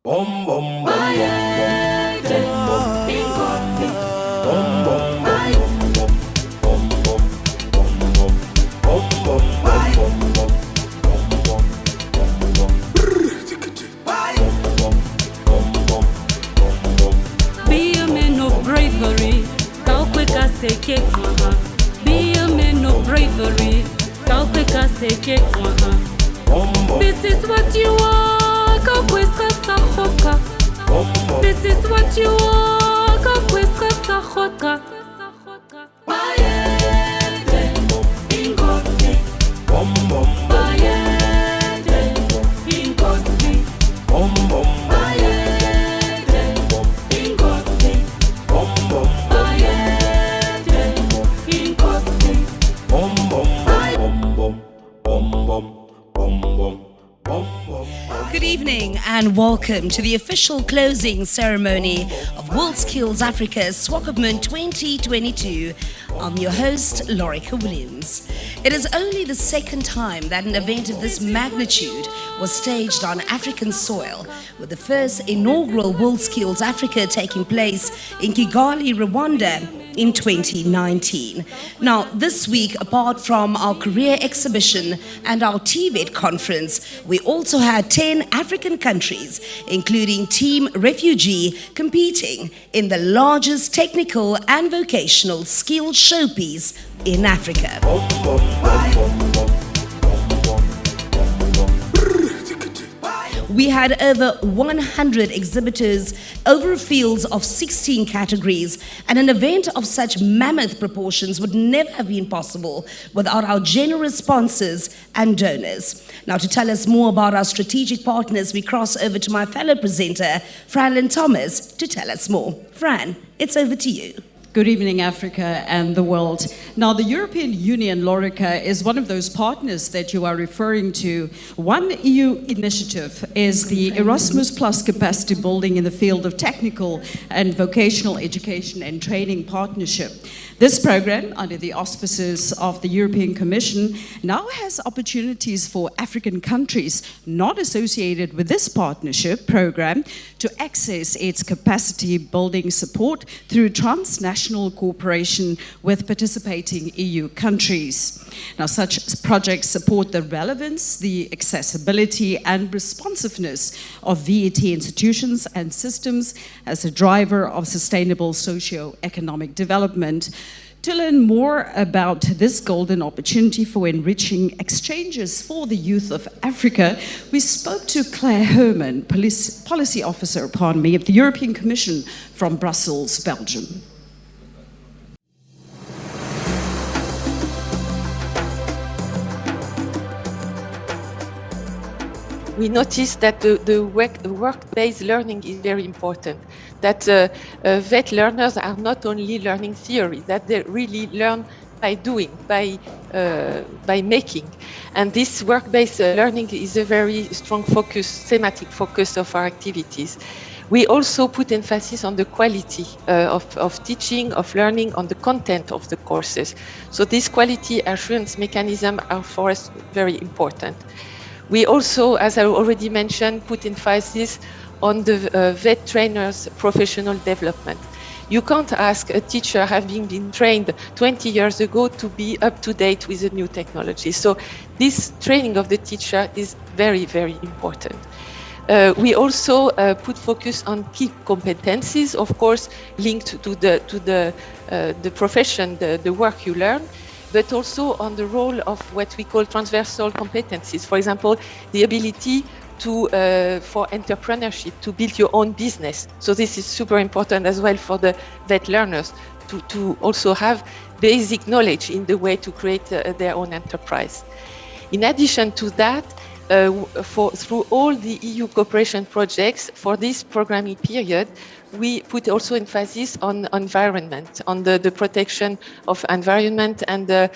Be a man of bravery, how quick I say kick, Be a man of bravery, how quick I say kick, This is what you are, how quick I say. This is what you are, how quick I say. Good evening and welcome to the official closing ceremony of WorldSkills Africa Swakopmund 2022. I'm your host, Lorica Williams. It is only the second time that an event of this magnitude was staged on African soil, with the first inaugural WorldSkills Africa taking place in Kigali, Rwanda in 2019. Now, this week, apart from our career exhibition and our TVET conference, we also had 10 African countries, including Team Refugee, competing in the largest technical and vocational skills showpiece in Africa. We had over 100 exhibitors over fields of 16 categories, and an event of such mammoth proportions would never have been possible without our generous sponsors and donors. Now, to tell us more about our strategic partners, we cross over to my fellow presenter, Franlin Thomas, to tell us more. Fran, it's over to you. Good evening, Africa and the world. Now, the European Union, Lorica, is one of those partners that you are referring to. One EU initiative is the Erasmus Plus capacity building in the field of technical and vocational education and training partnership. This program, under the auspices of the European Commission, now has opportunities for African countries not associated with this partnership program to access its capacity building support through transnational cooperation with participating EU countries. Now, such projects support the relevance, the accessibility and responsiveness of VET institutions and systems as a driver of sustainable socio-economic development. To learn more about this golden opportunity for enriching exchanges for the youth of Africa, we spoke to Claire Herman, Policy Officer of the European Commission from Brussels, Belgium. We noticed that the work-based learning is very important, that VET learners are not only learning theory, that they really learn by doing, by making. And this work-based learning is a very strong focus, thematic focus of our activities. We also put emphasis on the quality of teaching, of learning, on the content of the courses. So these quality assurance mechanisms are for us very important. We also, as I already mentioned, put emphasis on the VET trainers' professional development. You can't ask a teacher having been trained 20 years ago to be up to date with the new technology. So this training of the teacher is very, very important. We also put focus on key competencies, of course, linked to the profession, the work you learn, but also on the role of what we call transversal competencies. For example, the ability for entrepreneurship, to build your own business. So this is super important as well for the VET learners to also have basic knowledge in the way to create their own enterprise. In addition to that, through all the EU cooperation projects for this programming period, we put also emphasis on environment, on the protection of environment and the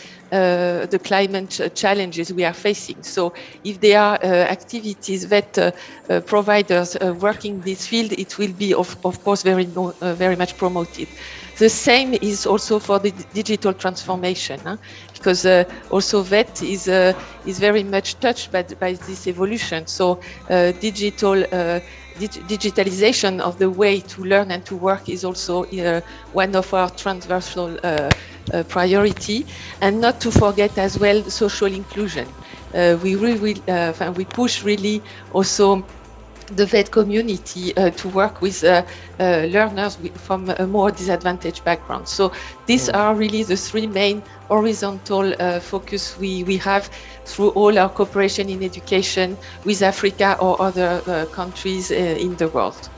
climate challenges we are facing. So if there are activities that providers working in this field, it will be of course very much promoted. The same is also for the digital transformation, because also VET is very much touched by this evolution. So digital digitalization of the way to learn and to work is also one of our transversal priority, and not to forget as well social inclusion. We push really also the VET community to work with learners from a more disadvantaged background. So these are really the three main horizontal focus we have through all our cooperation in education with Africa or other countries in the world.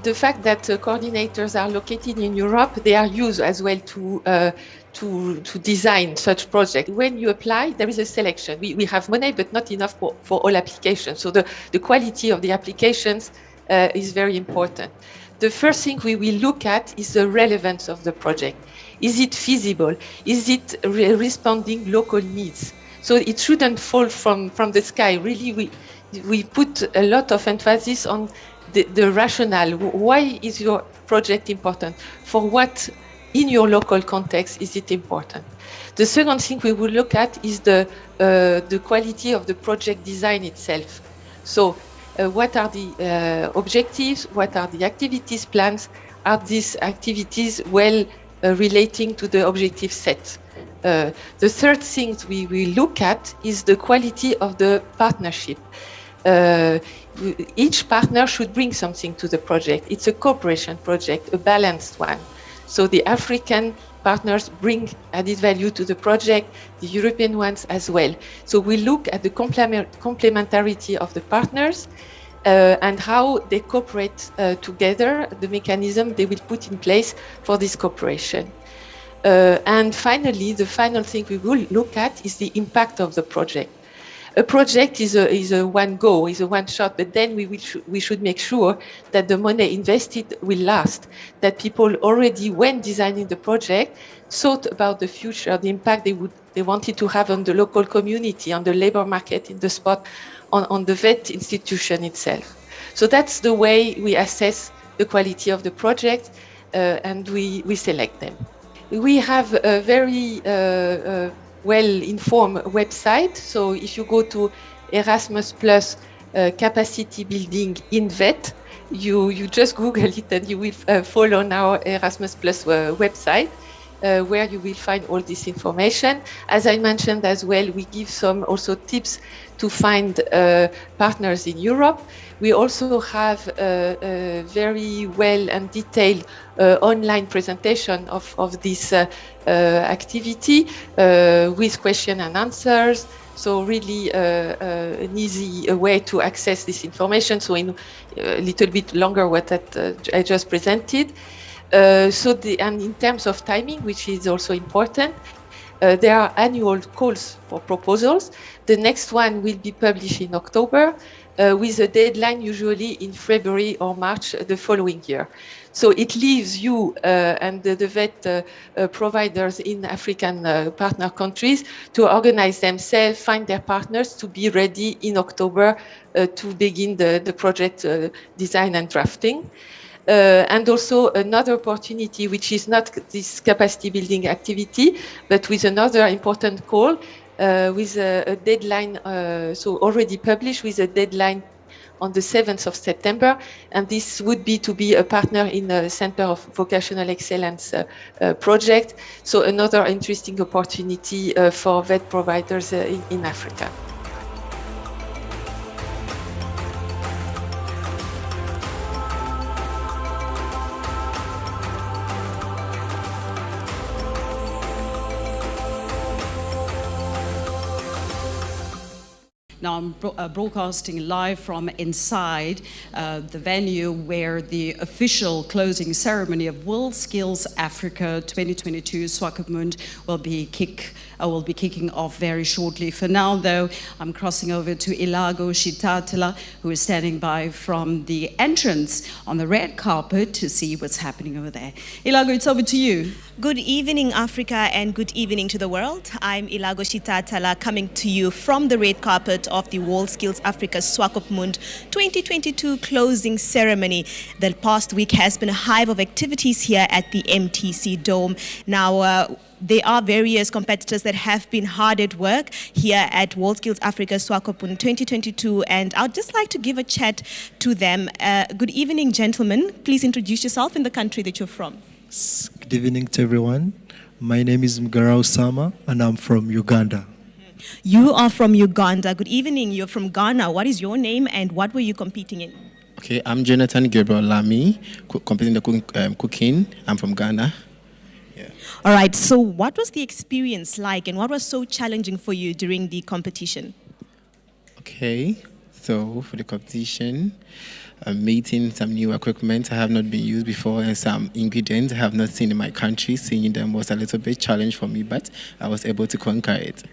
The fact that coordinators are located in Europe, they are used as well to design such projects. When you apply, there is a selection. We have money, but not enough for all applications. So the quality of the applications is very important. The first thing we will look at is the relevance of the project. Is it feasible? Is it responding local needs? So it shouldn't fall from the sky. Really, we put a lot of emphasis on the rationale. Why is your project important? For what in your local context is it important? The second thing we will look at is the quality of the project design itself. So what are the objectives? What are the activities plans? Are these activities well relating to the objective set? The third thing we will look at is the quality of the partnership. Each partner should bring something to the project. It's a cooperation project, a balanced one. So the African partners bring added value to the project, the European ones as well. So we look at the complementarity of the partners and how they cooperate together, the mechanism they will put in place for this cooperation. And finally, the final thing we will look at is the impact of the project. A project is a one go, is a one shot, but then we should make sure that the money invested will last, that people already, when designing the project, thought about the future, the impact they wanted to have on the local community, on the labor market in the spot, on the VET institution itself. So that's the way we assess the quality of the project and we select them. We have a very well-informed website. So if you go to Erasmus Plus capacity building in VET, you just Google it and you will fall on our Erasmus Plus website where you will find all this information. As I mentioned as well, we give some also tips to find partners in Europe. We also have a very well and detailed online presentation of this activity with question and answers. So really an easy way to access this information. So in a little bit longer what I just presented. And in terms of timing, which is also important, there are annual calls for proposals. The next one will be published in October with a deadline usually in February or March the following year. So it leaves you and the VET providers in African partner countries to organize themselves, find their partners to be ready in October to begin the project design and drafting. And also another opportunity, which is not this capacity building activity, but with another important call with a deadline, so already published with a deadline on the 7th of September. And this would be to be a partner in the Center of Vocational Excellence project. So another interesting opportunity for VET providers in Africa. Now I'm broadcasting live from inside the venue where the official closing ceremony of WorldSkills Africa 2022 Swakopmund will be kicking off very shortly. For now, though, I'm crossing over to Ilago Shitatala, who is standing by from the entrance on the red carpet to see what's happening over there. Ilago, it's over to you. Good evening, Africa, and good evening to the world. I'm Ilago Shitatala, coming to you from the red carpet of the WorldSkills Africa Swakopmund 2022 closing ceremony. The past week has been a hive of activities here at the MTC Dome. Now, there are various competitors that have been hard at work here at WorldSkills Africa Swakopmund 2022, and I'd just like to give a chat to them. Good evening, gentlemen. Please introduce yourself and the country that you're from. Good evening to everyone. My name is Mgara Osama, and I'm from Uganda. You are from Uganda. Good evening. You're from Ghana. What is your name and what were you competing in? Okay, I'm Jonathan Gabriel Lamy, competing in the cooking. I'm from Ghana. Yeah. All right. So what was the experience like and what was so challenging for you during the competition? Okay, so for the competition, I'm meeting some new equipment I have not been used before and some ingredients I have not seen in my country. Seeing them was a little bit challenge for me, but I was able to conquer it.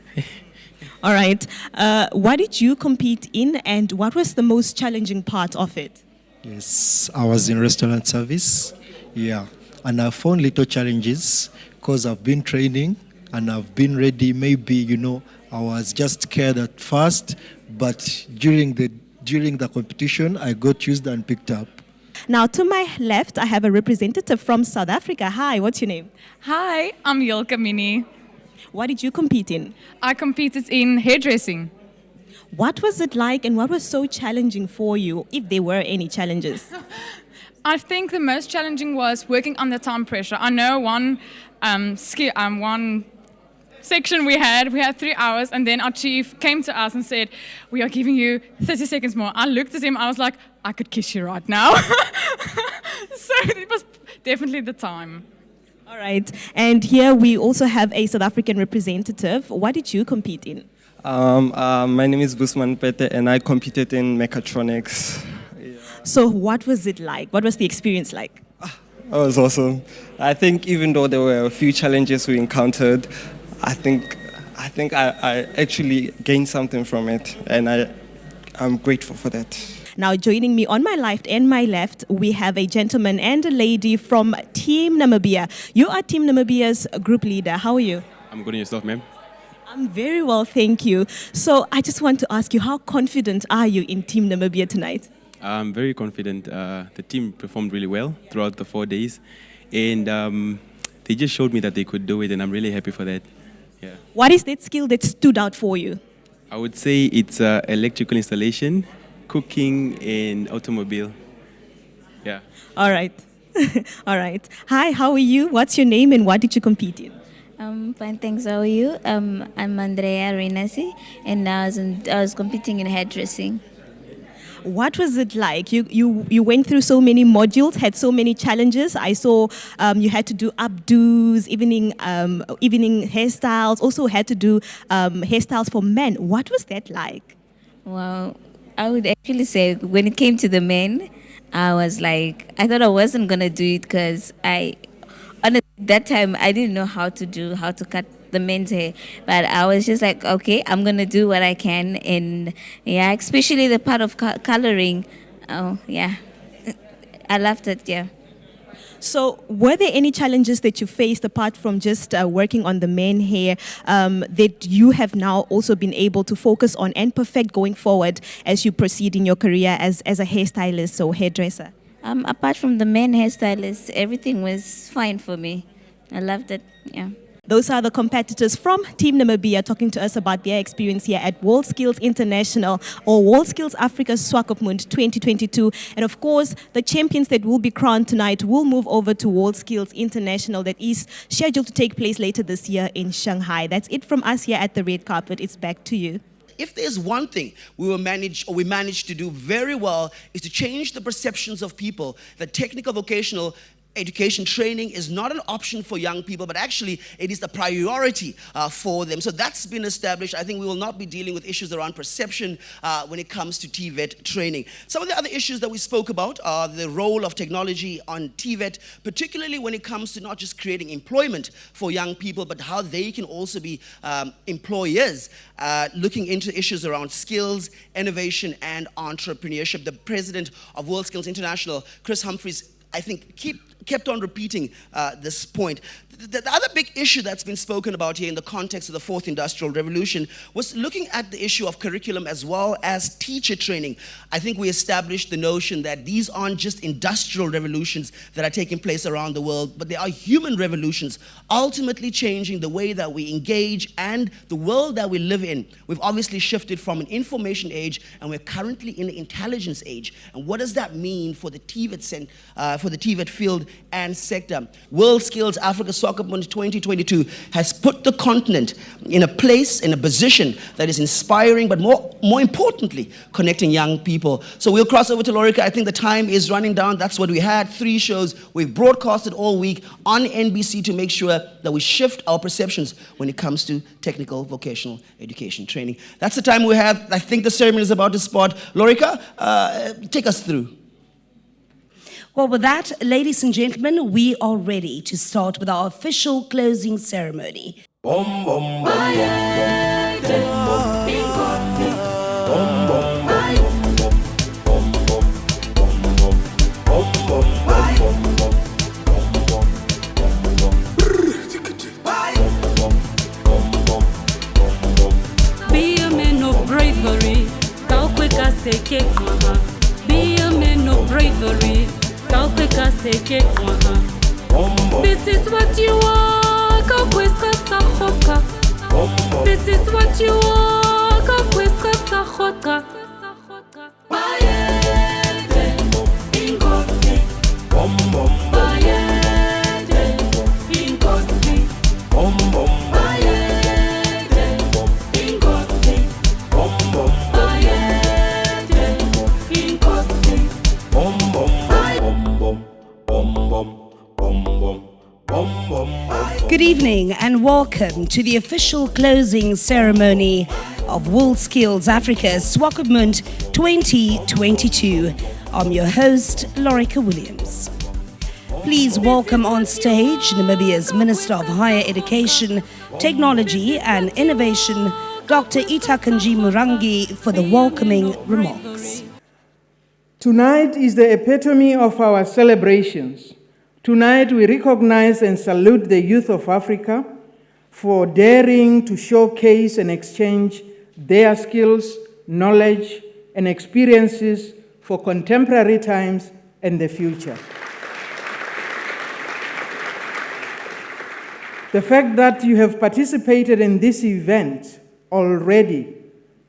All right. What did you compete in and what was the most challenging part of it? Yes, I was in restaurant service. Yeah, and I found little challenges because I've been training and I've been ready. Maybe, I was just scared at first, but during the competition, I got used and picked up. Now, to my left, I have a representative from South Africa. Hi, what's your name? Hi, I'm Yilka Mini. What did you compete in? I competed in hairdressing. What was it like and what was so challenging for you, if there were any challenges? I think the most challenging was working under time pressure. I know one section we had 3 hours, and then our chief came to us and said, "We are giving you 30 seconds more." I looked at him, I was like, I could kiss you right now. So it was definitely the time. All right. And here we also have a South African representative. What did you compete in? My name is Busman Pete, and I competed in mechatronics. Yeah. So what was it like? What was the experience like? That was awesome. I think even though there were a few challenges we encountered, I think I actually gained something from it, and I'm grateful for that. Now, joining me on my left and my left, we have a gentleman and a lady from Team Namibia. You are Team Namibia's group leader. How are you? I'm good. And yourself, ma'am? I'm very well, thank you. So I just want to ask you, how confident are you in Team Namibia tonight? I'm very confident. The team performed really well throughout the 4 days, and they just showed me that they could do it, and I'm really happy for that. Yeah. What is that skill that stood out for you? I would say it's electrical installation, cooking, and automobile. Yeah. All right. All right. Hi, how are you? What's your name and what did you compete in? Fine, thanks. How are you? I'm Andrea Renasi, and I was competing in hairdressing. What was it like? You went through so many modules, had so many challenges. I saw you had to do updos, evening hairstyles, also had to do hairstyles for men. What was that like? Well, I would actually say when it came to the men, I was like, I thought I wasn't going to do it because honestly, that time I didn't know how to cut the men's hair, but I was just like, okay, I'm gonna do what I can, and yeah, especially the part of coloring. Oh yeah, I loved it. Yeah. So, were there any challenges that you faced apart from just working on the men hair that you have now also been able to focus on and perfect going forward as you proceed in your career as a hairstylist or hairdresser? Apart from the men hairstylist, everything was fine for me. I loved it. Yeah. Those are the competitors from Team Namibia talking to us about their experience here at WorldSkills International or WorldSkills Africa Swakopmund 2022. And of course, the champions that will be crowned tonight will move over to WorldSkills International that is scheduled to take place later this year in Shanghai. That's it from us here at the red carpet. It's back to you. If there's one thing we managed to do very well is to change the perceptions of people that technical vocational education training is not an option for young people, but actually it is the priority for them. So that's been established. I think we will not be dealing with issues around perception when it comes to TVET training. Some of the other issues that we spoke about are the role of technology on TVET, particularly when it comes to not just creating employment for young people, but how they can also be employers, looking into issues around skills, innovation, and entrepreneurship. The president of WorldSkills International, Chris Humphreys, I think kept on repeating this point. The other big issue that's been spoken about here in the context of the fourth industrial revolution was looking at the issue of curriculum as well as teacher training. I think we established the notion that these aren't just industrial revolutions that are taking place around the world, but they are human revolutions, ultimately changing the way that we engage and the world that we live in. We've obviously shifted from an information age, and we're currently in the intelligence age. And what does that mean for the TVET field and sector? WorldSkills Africa Swakopmund 2022 has put the continent in a place, in a position that is inspiring, but more importantly, connecting young people. So we'll cross over to Lorica. I think the time is running down. That's what we had, 3 shows. We've broadcasted all week on NBC to make sure that we shift our perceptions when it comes to technical vocational education training. That's the time we have. I think the ceremony is about to start. Lorica, take us through. Well, with that, ladies and gentlemen, we are ready to start with our official closing ceremony. Be a man of bravery, be a man of bravery. This is what you are, this is what you are, Good evening and welcome to the official closing ceremony of WorldSkills Africa Swakopmund 2022. I'm your host, Lorica Williams. Please welcome on stage Namibia's Minister of Higher Education, Technology and Innovation, Dr. Itakanji Murangi, for the welcoming remarks. Tonight is the epitome of our celebrations. Tonight we recognize and salute the youth of Africa for daring to showcase and exchange their skills, knowledge, and experiences for contemporary times and the future. The fact that you have participated in this event already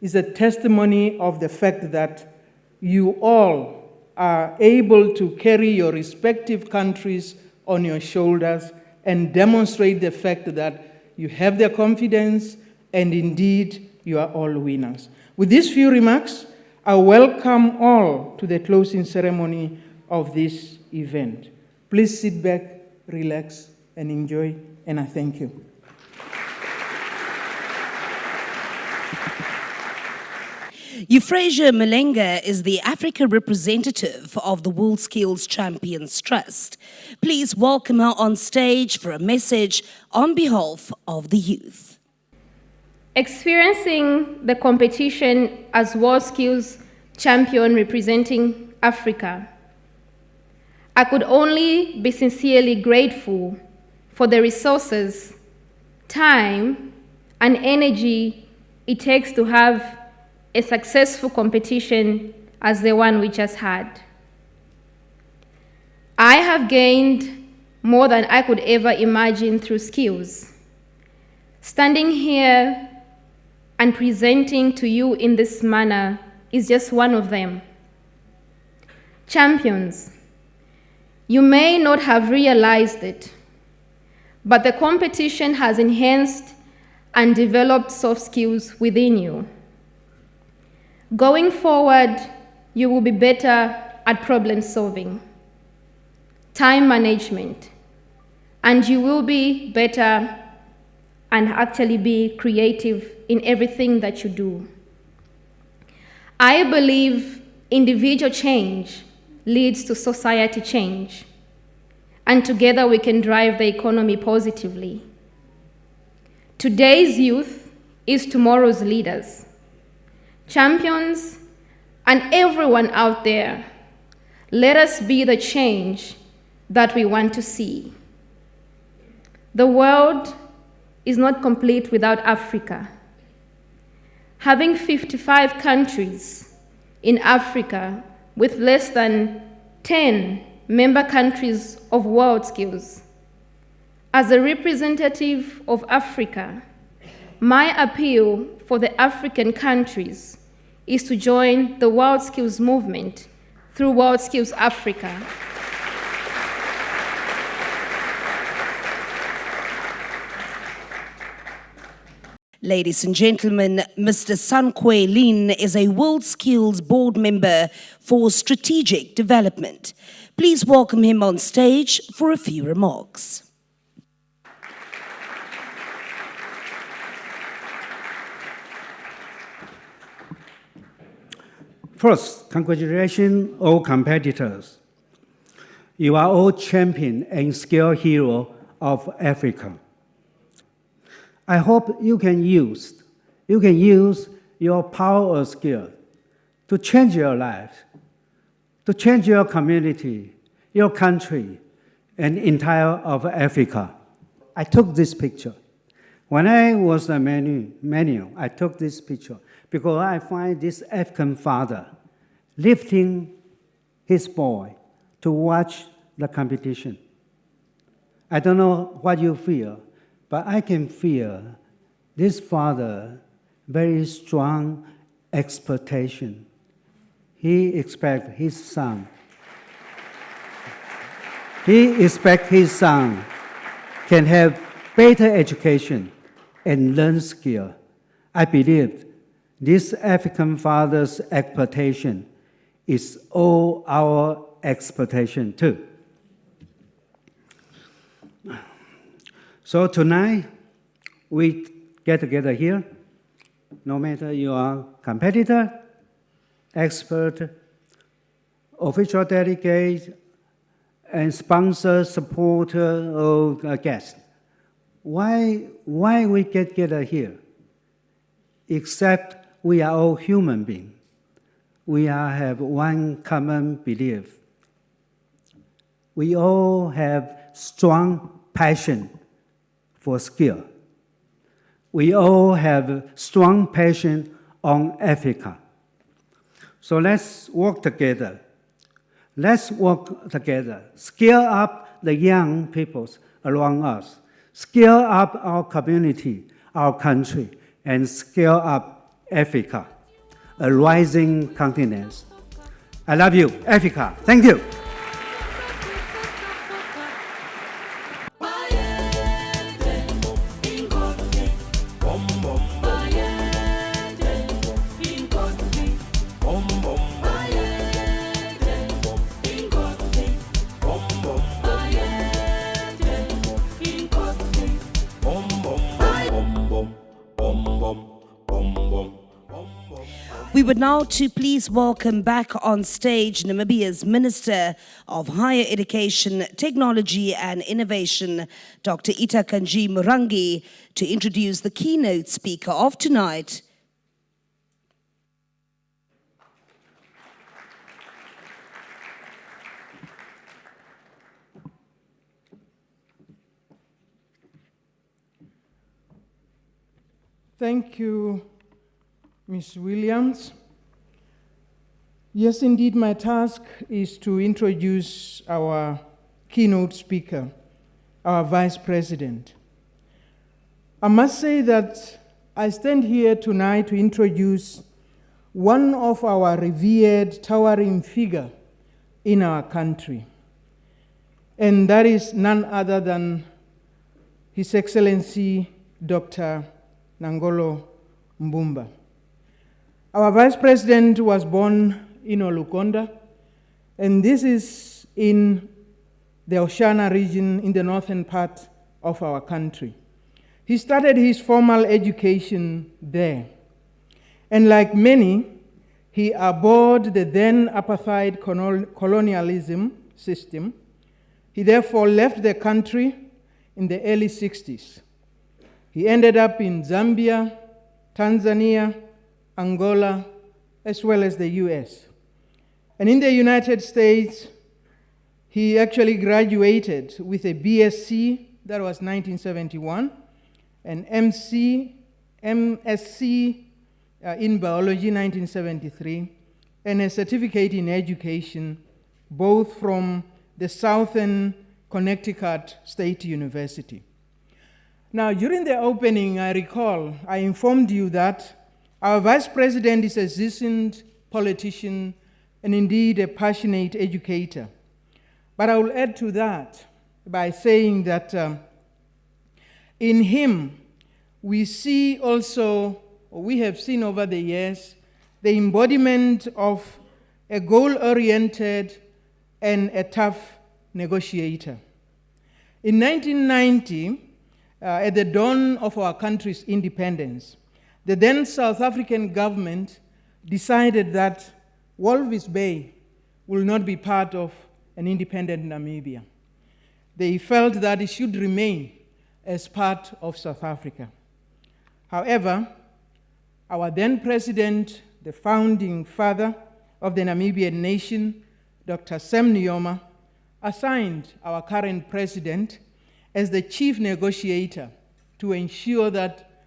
is a testimony of the fact that you all are able to carry your respective countries on your shoulders and demonstrate the fact that you have their confidence and indeed you are all winners. With these few remarks, I welcome all to the closing ceremony of this event. Please sit back, relax, and enjoy, and I thank you. Euphrasia Malenga is the Africa representative of the WorldSkills Champions Trust. Please welcome her on stage for a message on behalf of the youth. Experiencing the competition as WorldSkills Champion representing Africa, I could only be sincerely grateful for the resources, time, and energy it takes to have a successful competition as the one we just had. I have gained more than I could ever imagine through skills. Standing here and presenting to you in this manner is just one of them. Champions, you may not have realized it, but the competition has enhanced and developed soft skills within you. Going forward, you will be better at problem solving, time management, and you will be better and actually be creative in everything that you do. I believe individual change leads to society change, and together we can drive the economy positively. Today's youth is tomorrow's leaders. Champions and everyone out there, let us be the change that we want to see. The world is not complete without Africa. Having 55 countries in Africa with less than 10 member countries of WorldSkills. As a representative of Africa, my appeal for the African countries is to join the WorldSkills movement through WorldSkills Africa. Ladies and gentlemen, Mr. Sankwe Lin is a WorldSkills board member for strategic development. Please welcome him on stage for a few remarks. First, congratulations, all competitors. You are all champion and skill hero of Africa. I hope you can use your power or skill to change your life, to change your community, your country, and entire of Africa. I took this picture. When I was a manual, I took this picture because I find this African father lifting his boy to watch the competition. I don't know what you feel, but I can feel this father very strong expectation. He expects his son. He expects his son can have better education and learn skill. I believe this African father's expectation is all our expectation too. So tonight, we get together here, no matter you are competitor, expert, official delegate, and sponsor, supporter, or guest. Why we get together here? Except we are all human beings. We have one common belief. We all have strong passion for skill. We all have strong passion on Africa. So let's work together. Let's work together. Scale up the young peoples around us. Scale up our community, our country, and scale up Africa, a rising continent. I love you, Africa. Thank you. We would now to please welcome back on stage Namibia's Minister of Higher Education, Technology and Innovation, Dr. Itakanji Murangi, to introduce the keynote speaker of tonight. Thank you, Ms. Williams. Yes, indeed, my task is to introduce our keynote speaker, our Vice President. I must say that I stand here tonight to introduce one of our revered, towering figure in our country, and that is none other than His Excellency Dr. Nangolo Mbumba. Our Vice President was born in Olukonda, and this is in the Oshana region in the northern part of our country. He started his formal education there, and like many, he abhorred the then apartheid colonialism system. He therefore left the country in the early 60s. He ended up in Zambia, Tanzania, Angola, as well as the US. And in the United States, He actually graduated with a BSc, that was 1971, an MSc in biology, 1973, and a certificate in education, both from the Southern Connecticut State University. Now, during the opening, I recall I informed you that our Vice President is a seasoned politician and indeed a passionate educator. But I will add to that by saying that in him, we see also, or we have seen over the years, the embodiment of a goal-oriented and a tough negotiator. In 1990, at the dawn of our country's independence, the then South African government decided that Walvis Bay will not be part of an independent Namibia. They felt that it should remain as part of South Africa. However, our then president, the founding father of the Namibian nation, Dr. Sam Nujoma, assigned our current president as the chief negotiator to ensure that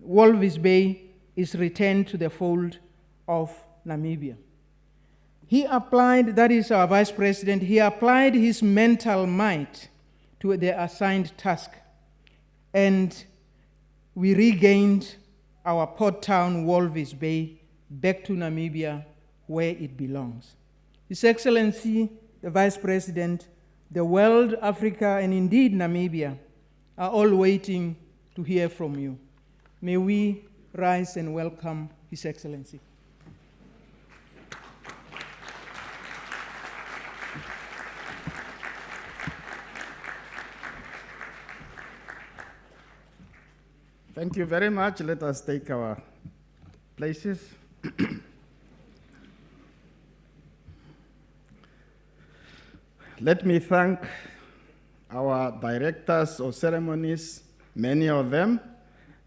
Walvis Bay is returned to the fold of Namibia. He applied, that is our vice president, he applied his mental might to the assigned task, and we regained our port town, Walvis Bay, back to Namibia where it belongs. His Excellency, the Vice President, the world, Africa, and indeed Namibia are all waiting to hear from you. May we rise and welcome His Excellency. Thank you very much. Let us take our places. Let me thank our directors of ceremonies, many of them,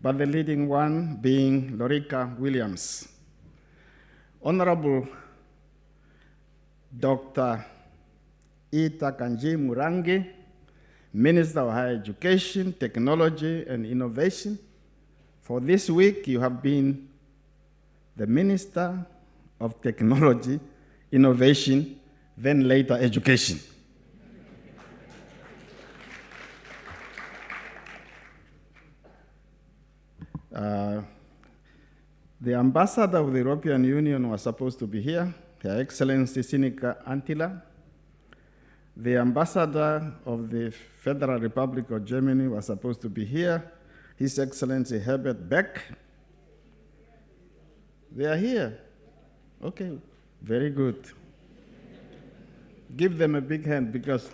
but the leading one being Lorika Williams. Honorable Dr. Ita Kanji Murangi, Minister of Higher Education, Technology, and Innovation. For this week, you have been the Minister of Technology, Innovation, then later Education. The ambassador of the European Union was supposed to be here, Her Excellency Sinika Antila. The ambassador of the Federal Republic of Germany was supposed to be here, His Excellency Herbert Beck. They are here. Okay, very good. Give them a big hand because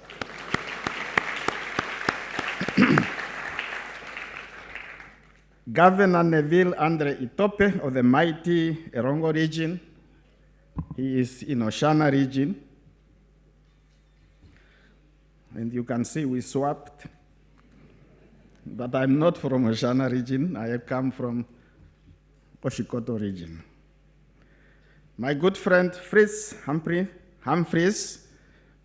Governor Neville Andre Itope of the mighty Erongo region. He is in Oshana region. And you can see we swapped. But I'm not from Oshana region. I have come from Oshikoto region. My good friend Fritz Humphreys,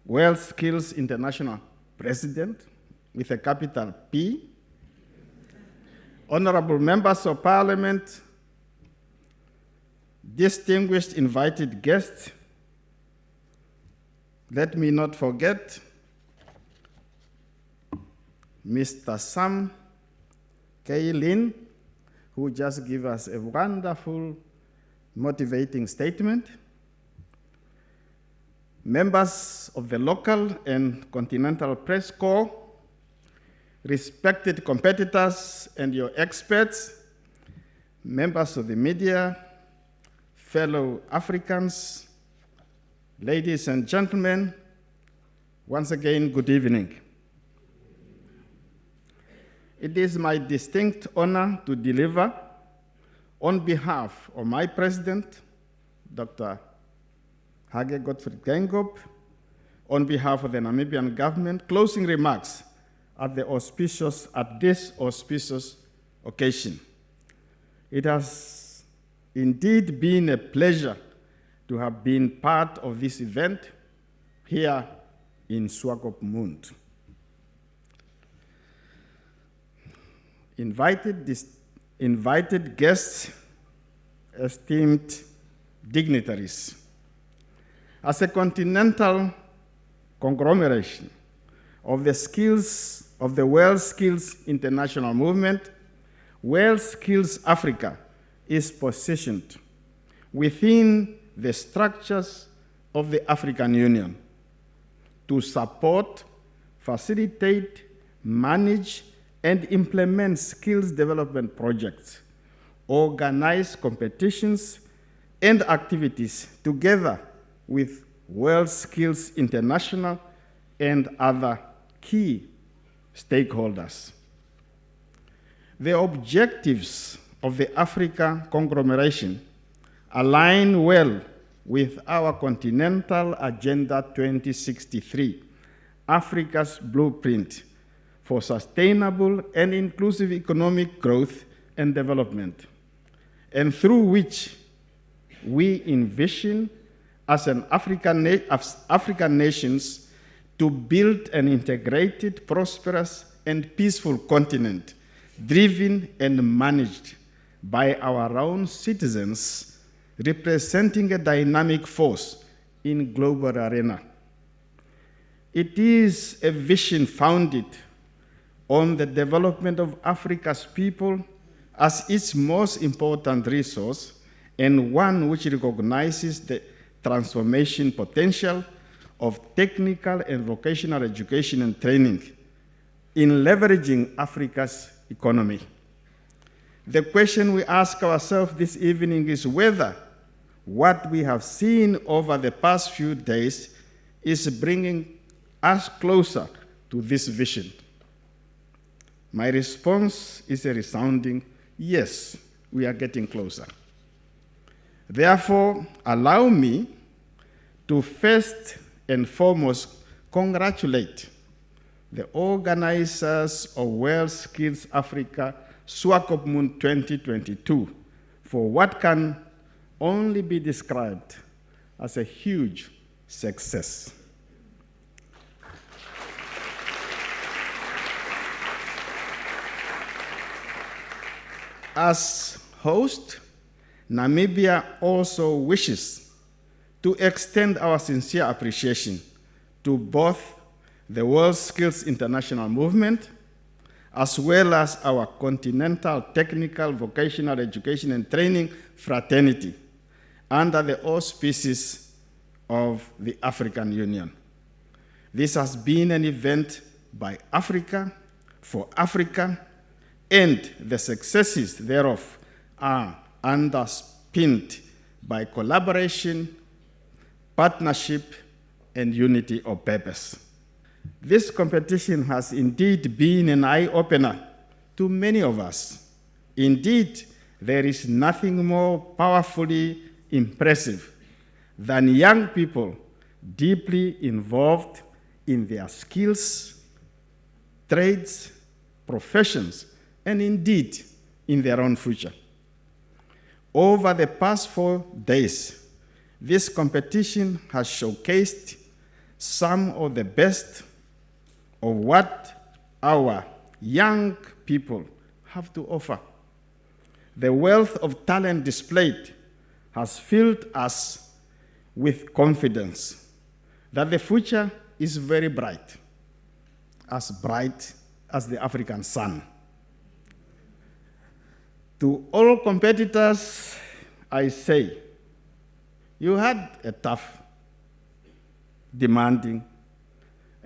WorldSkills International President with a capital P. Honorable members of Parliament, distinguished invited guests, let me not forget Mr. Sam Kaylin, who just gave us a wonderful, motivating statement. Members of the local and continental press corps, respected competitors and your experts, members of the media, fellow Africans, ladies and gentlemen, once again, good evening. It is my distinct honor to deliver, on behalf of my president, Dr. Hage Gottfried Geingob, on behalf of the Namibian government, closing remarks at this auspicious occasion. It has indeed been a pleasure to have been part of this event here in Swakopmund. Invited guests, esteemed dignitaries. As a continental conglomeration of the skills of the WorldSkills International Movement, WorldSkills Africa is positioned within the structures of the African Union to support, facilitate, manage, and implement skills development projects, organize competitions and activities together with WorldSkills International and other key stakeholders. The objectives of the Africa conglomeration align well with our Continental Agenda 2063, Africa's blueprint for sustainable and inclusive economic growth and development, and through which we envision as African nations to build an integrated, prosperous, and peaceful continent, driven and managed by our own citizens, representing a dynamic force in global arena. It is a vision founded on the development of Africa's people as its most important resource, and one which recognizes the transformation potential of technical and vocational education and training in leveraging Africa's economy. The question we ask ourselves this evening is whether what we have seen over the past few days is bringing us closer to this vision. My response is a resounding yes, we are getting closer. Therefore, allow me to first and foremost congratulate the organizers of WorldSkills Africa Swakopmund 2022 for what can only be described as a huge success. As host, Namibia also wishes to extend our sincere appreciation to both the WorldSkills International Movement, as well as our continental technical, vocational education and training fraternity under the auspices of the African Union. This has been an event by Africa, for Africa, and the successes thereof are underpinned by collaboration, partnership, and unity of purpose. This competition has indeed been an eye-opener to many of us. Indeed, there is nothing more powerfully impressive than young people deeply involved in their skills, trades, professions, and indeed in their own future. Over the past 4 days, this competition has showcased some of the best of what our young people have to offer. The wealth of talent displayed has filled us with confidence that the future is very bright as the African sun. To all competitors, I say, you had a tough, demanding,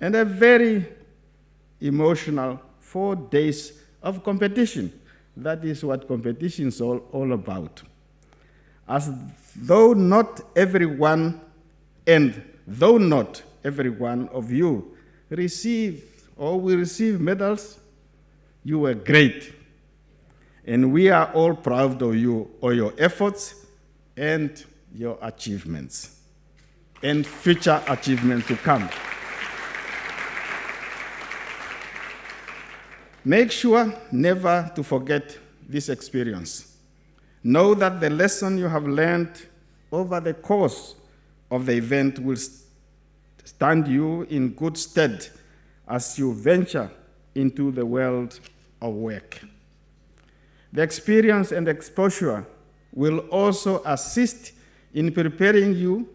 and a very emotional 4 days of competition. That is what competition is all about. As though not everyone of you received or will receive medals, you were great. And we are all proud of you, or your efforts and your achievements, and future achievements to come. Make sure never to forget this experience. Know that the lesson you have learned over the course of the event will stand you in good stead as you venture into the world of work. The experience and exposure will also assist in preparing you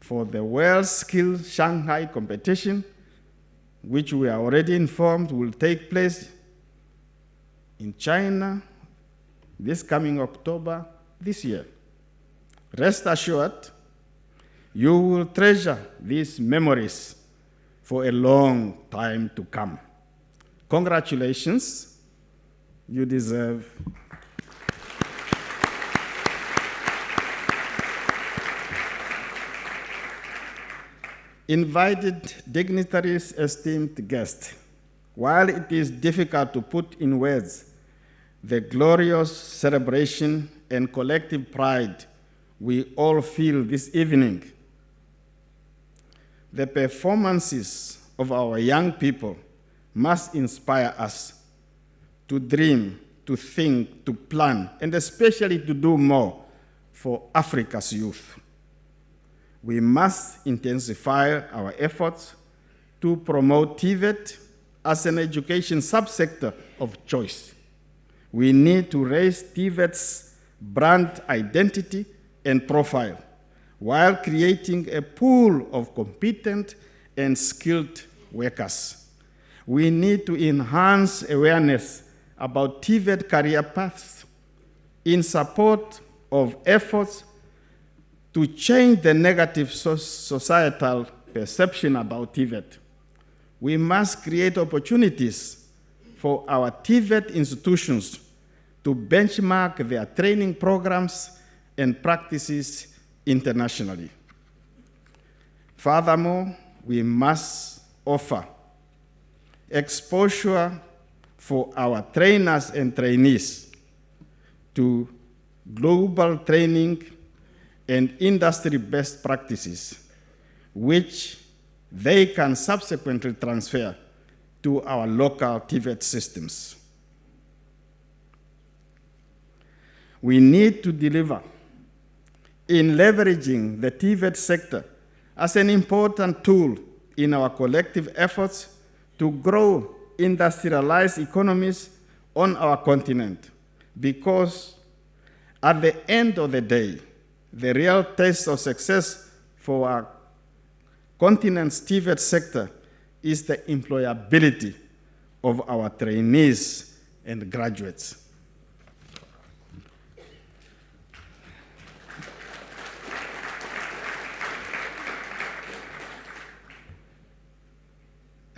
for the WorldSkills Shanghai competition, which we are already informed will take place in China this coming October this year. Rest assured, you will treasure these memories for a long time to come. Congratulations, you deserve. Invited dignitaries, esteemed guests, while it is difficult to put in words the glorious celebration and collective pride we all feel this evening, the performances of our young people must inspire us to dream, to think, to plan, and especially to do more for Africa's youth. We must intensify our efforts to promote TVET as an education subsector of choice. We need to raise TVET's brand identity and profile while creating a pool of competent and skilled workers. We need to enhance awareness about TVET career paths in support of efforts to change the negative societal perception about TVET. We must create opportunities for our TVET institutions to benchmark their training programs and practices internationally. Furthermore, we must offer exposure for our trainers and trainees to global training and industry best practices, which they can subsequently transfer to our local TVET systems. We need to deliver in leveraging the TVET sector as an important tool in our collective efforts to grow industrialized economies on our continent, because at the end of the day, the real test of success for our continent's TVET sector is the employability of our trainees and graduates.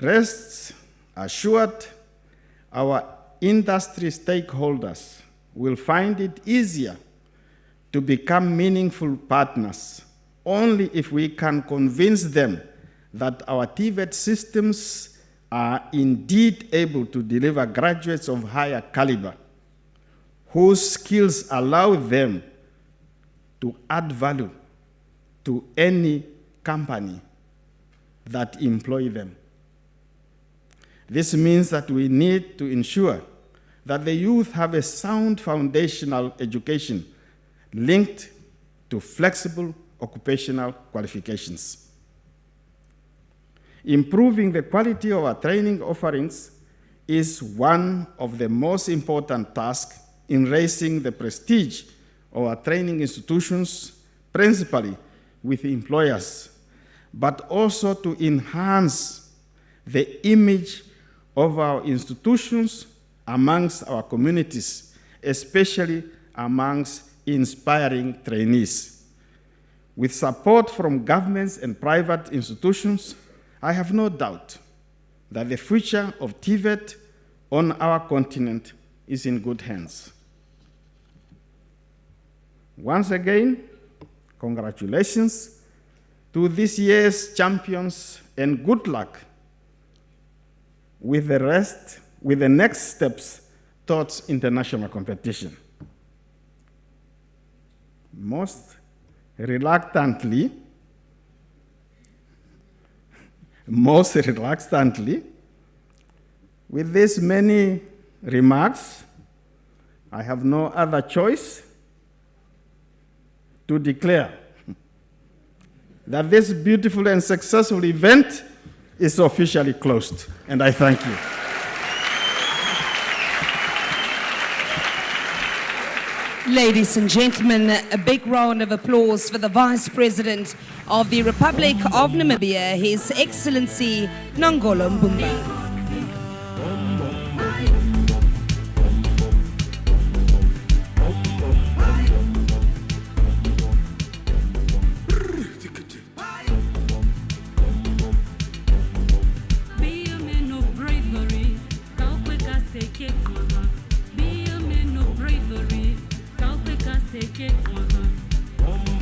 Rest assured, our industry stakeholders will find it easier to become meaningful partners only if we can convince them that our TVET systems are indeed able to deliver graduates of higher caliber, whose skills allow them to add value to any company that employ them. This means that we need to ensure that the youth have a sound foundational education linked to flexible occupational qualifications. Improving the quality of our training offerings is one of the most important tasks in raising the prestige of our training institutions, principally with employers, but also to enhance the image of our institutions amongst our communities, especially amongst inspiring trainees. With support from governments and private institutions, I have no doubt that the future of TVET on our continent is in good hands. Once again, congratulations to this year's champions and good luck with the next steps towards international competition. Most reluctantly, with these many remarks, I have no other choice to declare that this beautiful and successful event is officially closed. And I thank you. Ladies and gentlemen, a big round of applause for the Vice President of the Republic of Namibia, His Excellency Nongolo Mbumba.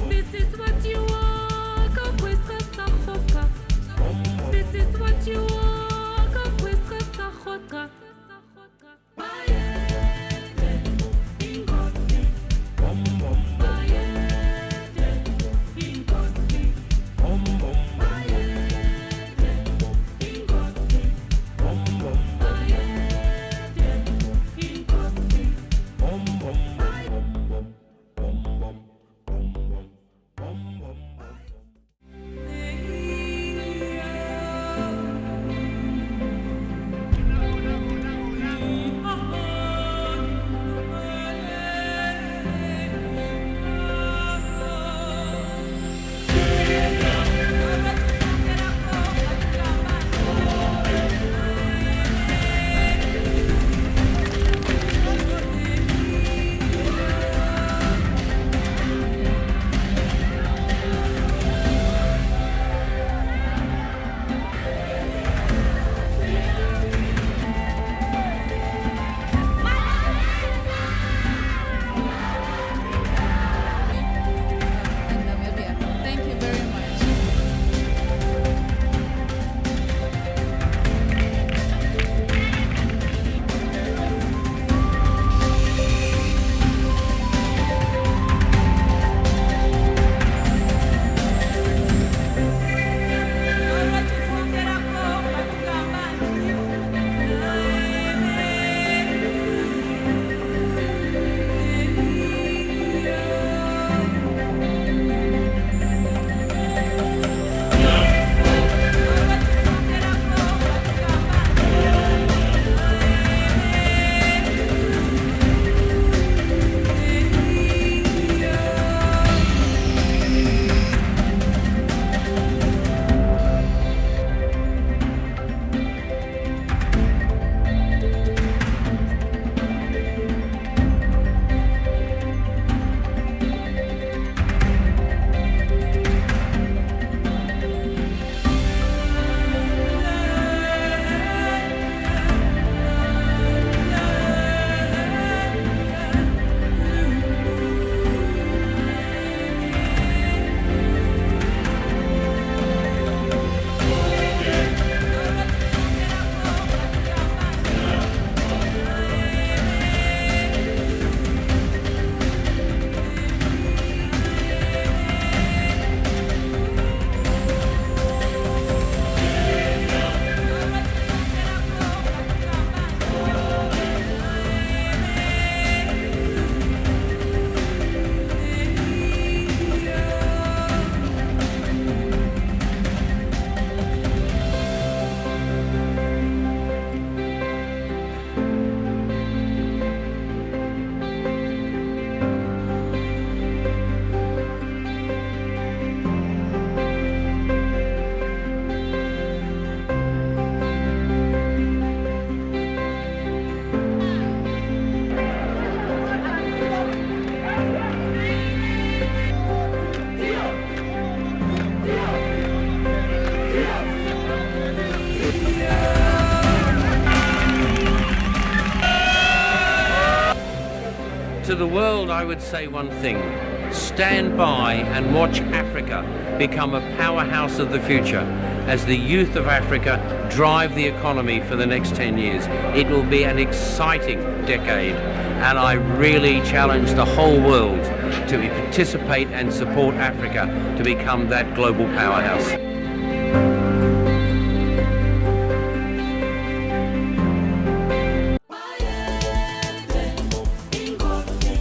This is what you are, kakwesta sahoka. This is what you are, kakwesta sahoka. Bayede, ingosi. Bayede, ingosi. Bayede, ingosi. To the world, I would say one thing. Stand by and watch Africa become a powerhouse of the future as the youth of Africa drive the economy for the next 10 years. It will be an exciting decade, and I really challenge the whole world to participate and support Africa to become that global powerhouse. Bayede, ingosi.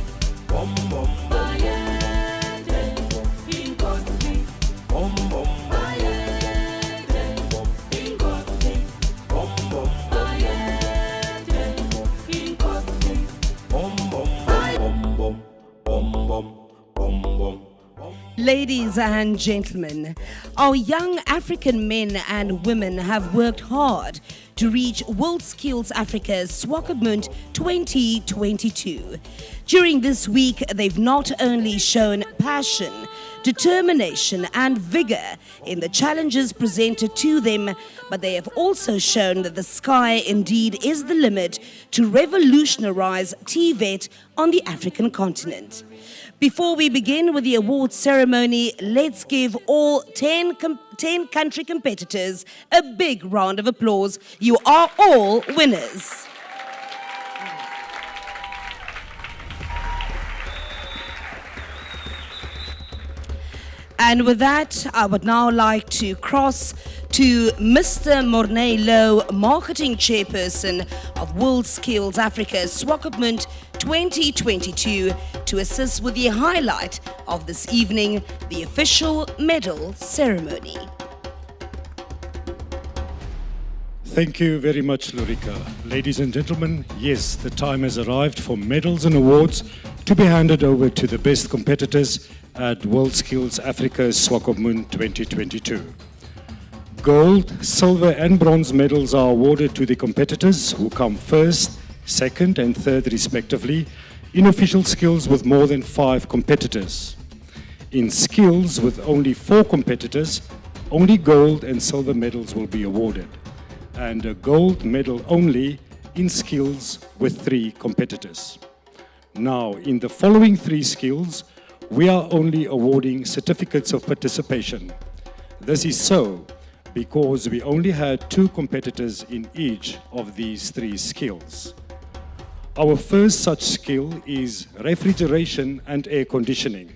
Ladies and gentlemen, our young African men and women have worked hard to reach WorldSkills Africa Swakopmund 2022. During this week, they've not only shown passion, determination and vigor in the challenges presented to them, but they have also shown that the sky indeed is the limit to revolutionize TVET on the African continent. Before we begin with the awards ceremony, let's give all 10 country competitors a big round of applause. You are all winners. And with that, I would now like to cross to Mr. Mornay Lowe, Marketing Chairperson of WorldSkills Africa Swakopmund 2022, to assist with the highlight of this evening, the official medal ceremony. Thank you very much, Lorica. Ladies and gentlemen, yes, the time has arrived for medals and awards to be handed over to the best competitors at WorldSkills Africa Swakopmund 2022. Gold, silver and bronze medals are awarded to the competitors who come first, second and third respectively in official skills with more than 5 competitors. In skills with only 4 competitors, only gold and silver medals will be awarded, and a gold medal only in skills with 3 competitors. Now, in the following 3 skills, we are only awarding certificates of participation. This is so because we only had 2 competitors in each of these 3 skills. Our first such skill is refrigeration and air conditioning.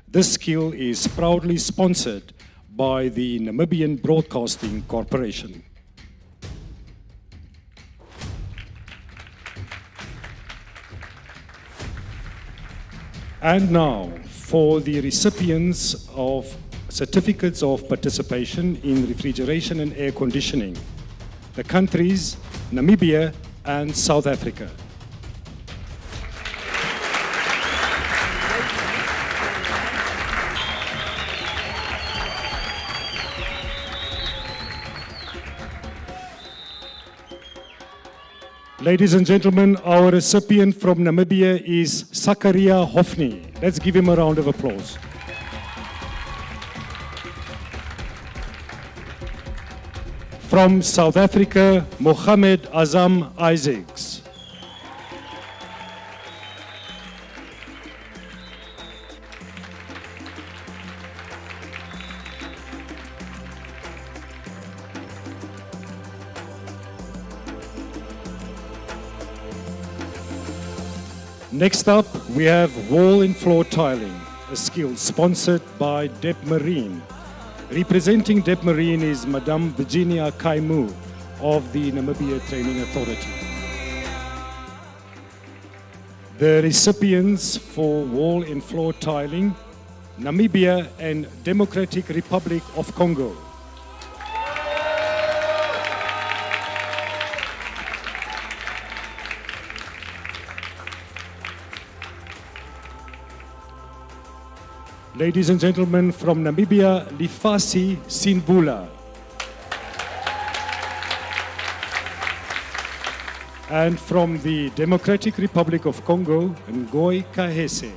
This skill is proudly sponsored by the Namibian Broadcasting Corporation. And now, for the recipients of certificates of participation in refrigeration and air conditioning, the countries Namibia and South Africa. Ladies and gentlemen, our recipient from Namibia is Zakaria Hofni. Let's give him a round of applause. From South Africa, Mohammed Azam Isaacs. Next up, we have wall and floor tiling, a skill sponsored by Dep Marine. Representing Dep Marine is Madame Virginia Kaimu of the Namibia Training Authority. The recipients for wall and floor tiling, Namibia and Democratic Republic of Congo. Ladies and gentlemen, from Namibia, Lifasi Sinbula. And from the Democratic Republic of Congo, Ngoy Kahese.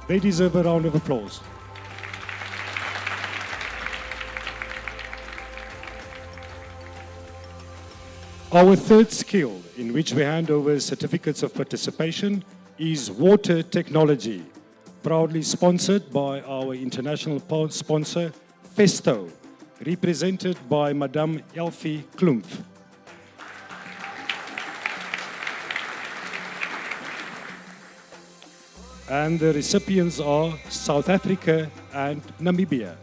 They deserve a round of applause. Our third skill, in which we hand over certificates of participation, is water technology, proudly sponsored by our international sponsor, Festo, represented by Madame Elfie Klumpf. And the recipients are South Africa and Namibia.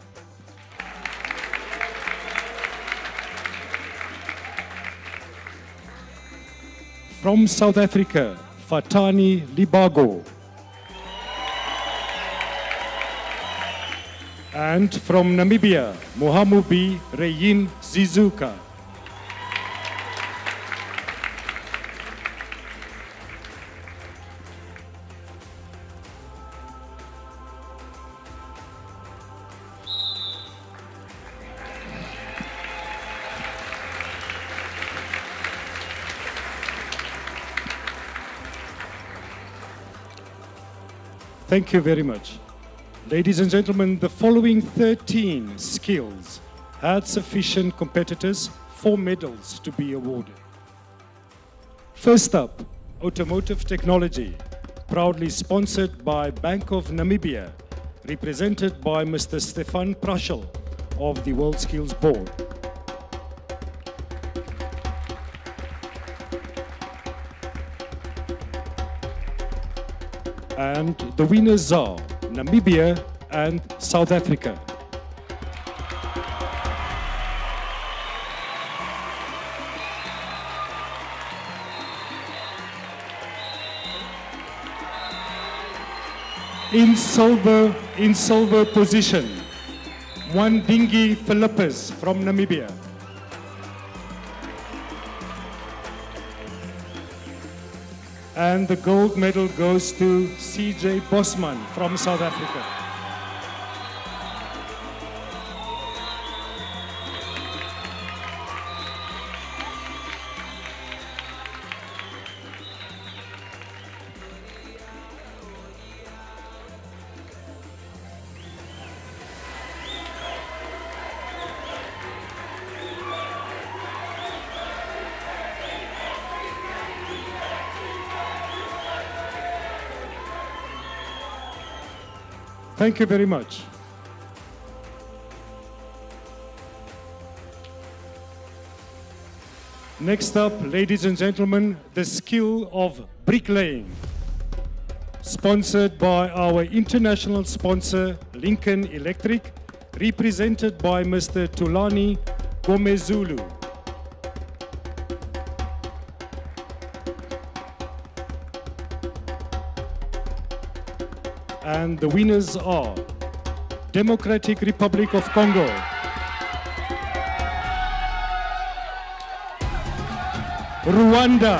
From South Africa, Fatani Libago. And from Namibia, Mohamubi Reyin Zizuka. Thank you very much. Ladies and gentlemen, the following 13 skills had sufficient competitors for medals to be awarded. First up, automotive technology, proudly sponsored by Bank of Namibia, represented by Mr. Stefan Praschel of the WorldSkills Board. And the winners are Namibia and South Africa. In silver position, Mwandingi Philippus from Namibia. And the gold medal goes to CJ Bosman from South Africa. Thank you very much. Next up, ladies and gentlemen, the skill of bricklaying, sponsored by our international sponsor, Lincoln Electric, represented by Mr. Tulani Gomezulu. And the winners are Democratic Republic of Congo, Rwanda,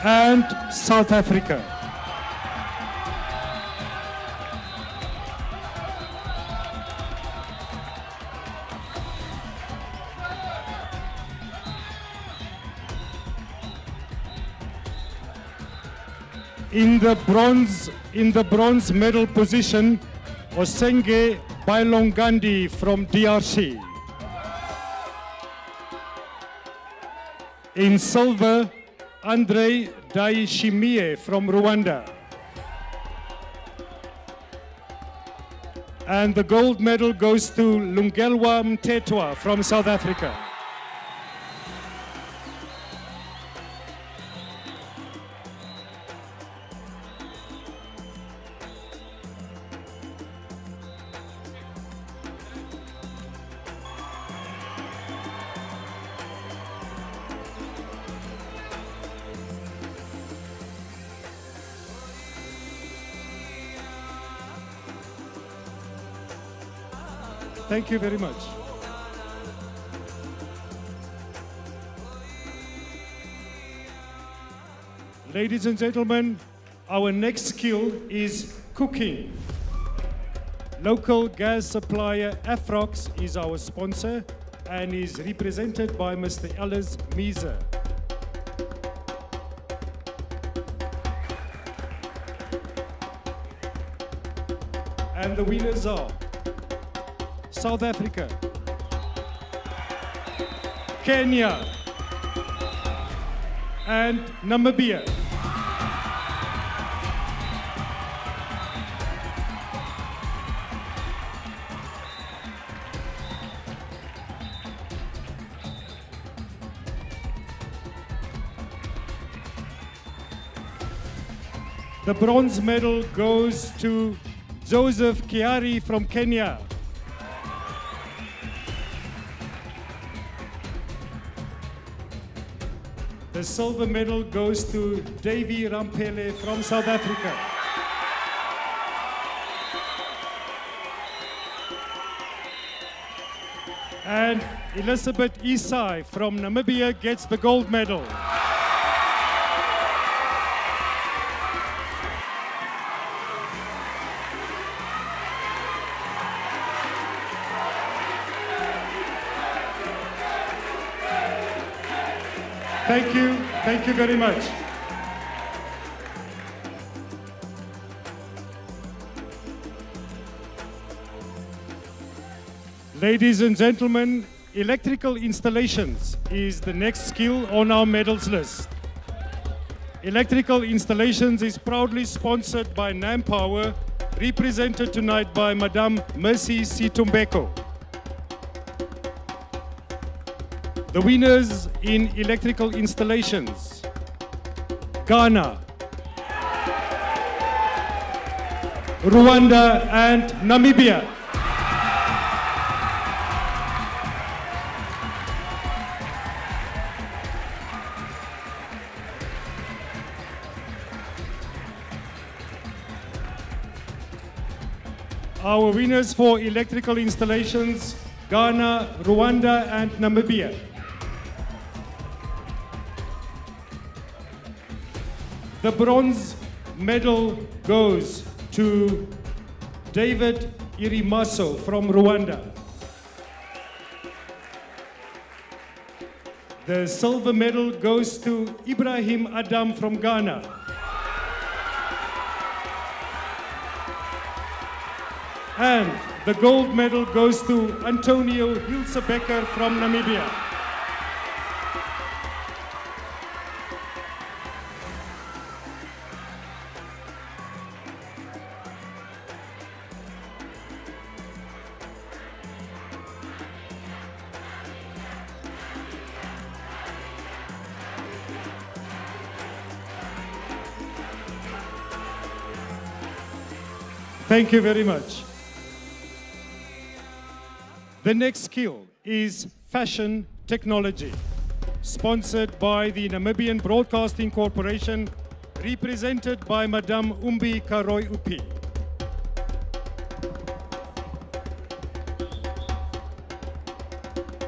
and South Africa. In the bronze medal position, Osenge Bailongandi from DRC. In silver, Andre Daishimie from Rwanda. And the gold medal goes to Lungelwa Mtetwa from South Africa. Thank you very much. Ladies and gentlemen, our next skill is cooking. Local gas supplier Afrox is our sponsor and is represented by Mr. Ellis Meeser. And the winners are South Africa, Kenya, and Namibia. The bronze medal goes to Joseph Kiari from Kenya. The silver medal goes to Davy Rampele from South Africa. And Elizabeth Isai from Namibia gets the gold medal. Thank you very much. Ladies and gentlemen, electrical installations is the next skill on our medals list. Electrical installations is proudly sponsored by NamPower, represented tonight by Madame Mercy Situmbeko. The winners in electrical installations: Ghana, Rwanda and Namibia. Our winners for electrical installations: Ghana, Rwanda and Namibia. The bronze medal goes to David Irimaso from Rwanda. The silver medal goes to Ibrahim Adam from Ghana. And the gold medal goes to Antonio Hilsebecker from Namibia. Thank you very much. The next skill is fashion technology, sponsored by the Namibian Broadcasting Corporation, represented by Madame Umbi Karoi Upi.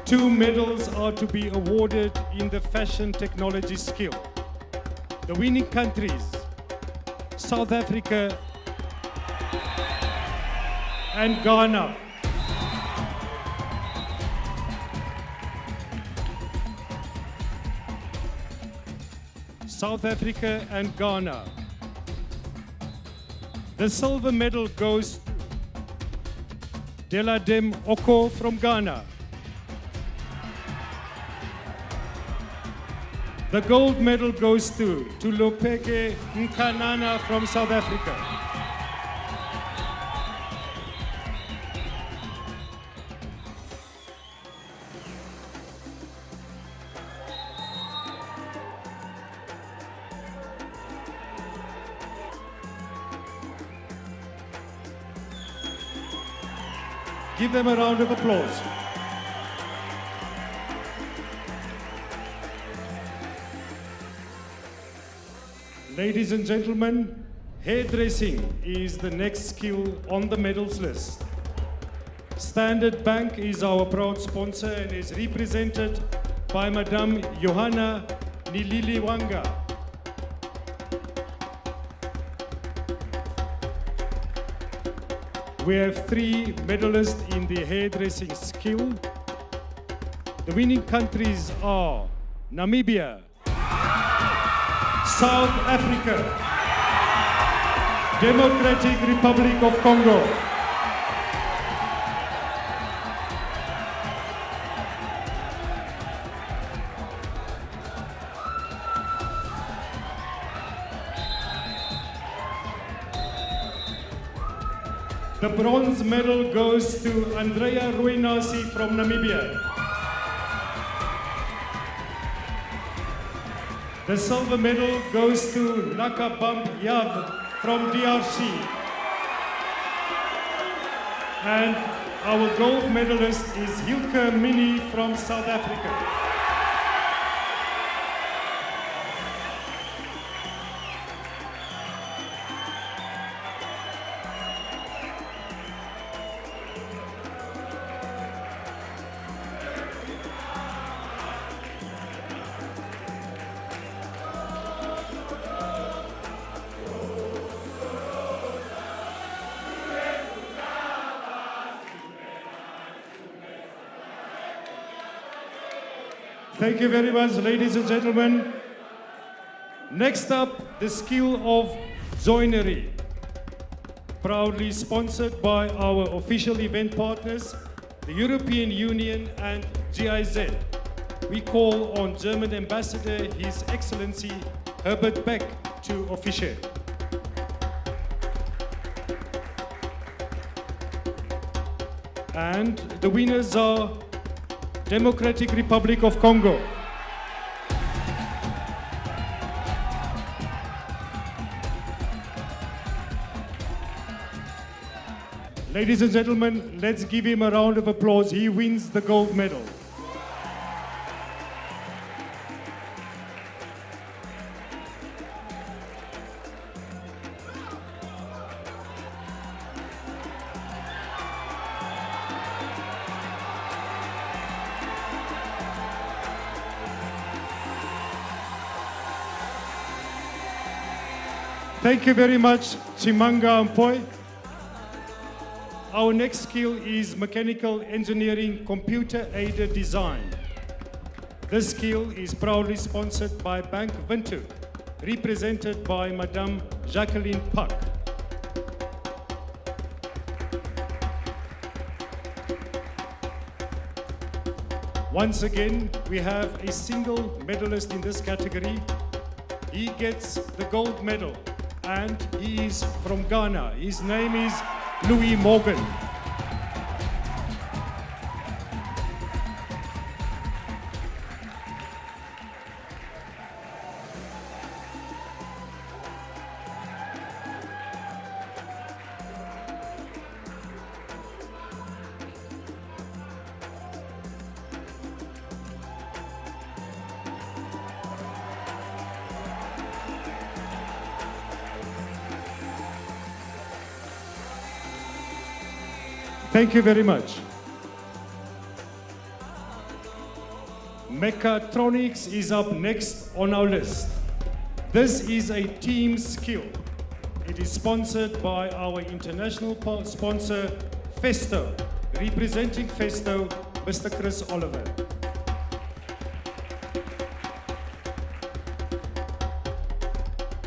Two medals are to be awarded in the fashion technology skill. The winning countries, South Africa and Ghana. South Africa and Ghana. The silver medal goes to Deladem Oko from Ghana. The gold medal goes to Tulopeke Nkanana from South Africa. Give them a round of applause. Ladies and gentlemen, hairdressing is the next skill on the medals list. Standard Bank is our proud sponsor and is represented by Madame Johanna Nililiwanga. We have 3 medalists in the hairdressing skill. The winning countries are Namibia, South Africa, Democratic Republic of Congo, the bronze medal goes to Andrea Ruinasi from Namibia. The silver medal goes to Nakabamb Yav from DRC. And our gold medalist is Hilke Mini from South Africa. Thank you very much, ladies and gentlemen. Next up, the skill of joinery, proudly sponsored by our official event partners, the European Union and GIZ, we call on German Ambassador His Excellency Herbert Beck to officiate. And the winners are Democratic Republic of Congo, ladies and gentlemen, let's give him a round of applause. He wins the gold medal. Thank you very much, Chimanga Ampoi. Our next skill is mechanical engineering computer-aided design. This skill is proudly sponsored by Bank Windhoek, represented by Madame Jacqueline Pak. Once again, we have a single medalist in this category. He gets the gold medal, and he is from Ghana. His name is Louis Morgan. Thank you very much. Mechatronics is up next on our list. This is a team skill. It is sponsored by our international sponsor, Festo. Representing Festo, Mr. Chris Oliver.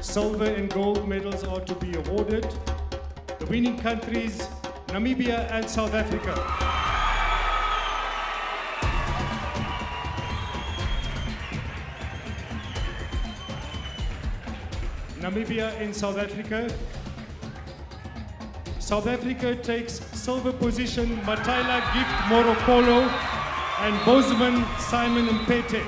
Silver and gold medals are to be awarded. The winning countries, Namibia and South Africa. Namibia and South Africa. South Africa takes silver position, Mataila Gift Morokolo and Bosman Simon Mpete.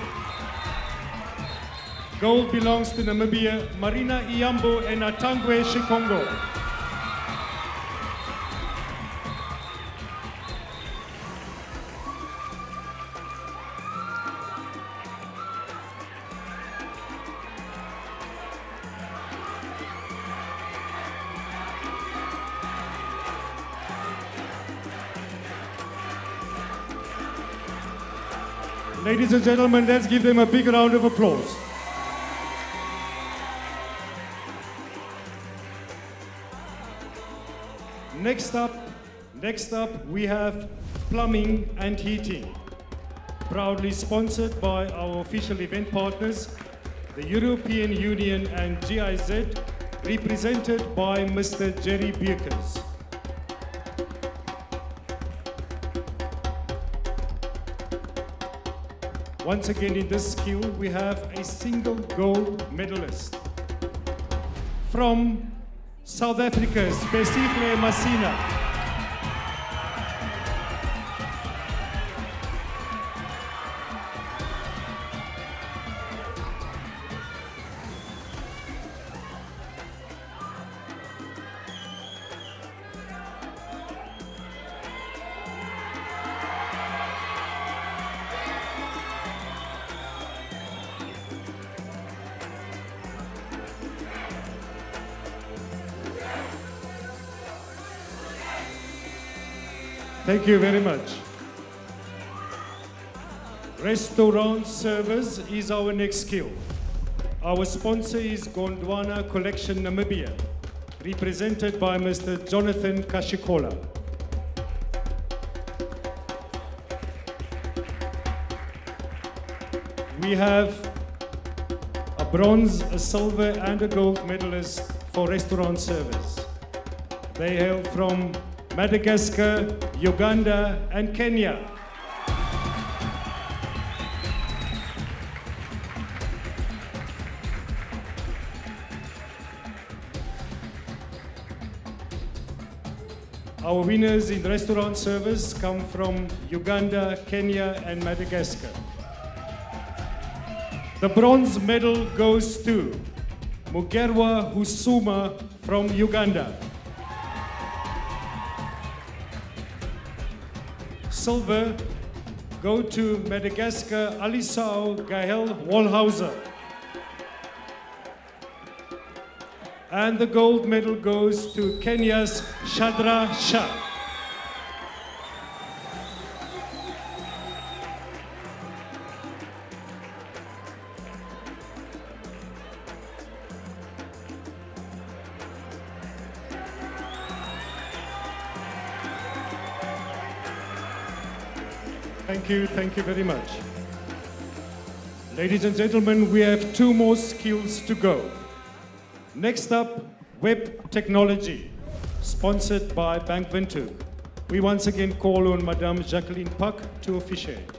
Gold belongs to Namibia, Marina Iyambo and Atangwe Shikongo. Ladies and gentlemen, let's give them a big round of applause. Next up, we have plumbing and heating. Proudly sponsored by our official event partners, the European Union and GIZ, represented by Mr. Jerry Beukers. Once again, in this skill, we have a single gold medalist. From South Africa, Spesihle Masina. Thank you very much. Restaurant service is our next skill. Our sponsor is Gondwana Collection Namibia, represented by Mr. Jonathan Kashikola. We have a bronze, a silver, and a gold medalist for restaurant service. They hail from Madagascar, Uganda, and Kenya. Our winners in restaurant service come from Uganda, Kenya, and Madagascar. The bronze medal goes to Mugerwa Husuma from Uganda. Silver go to Madagascar, Alisao Gael Wolhauser. And the gold medal goes to Kenya's Shadra Shah. Thank you very much. Ladies and gentlemen, we have 2 more skills to go. Next up, web technology, sponsored by Bank Windhoek. We once again call on Madame Jacqueline Pak to officiate.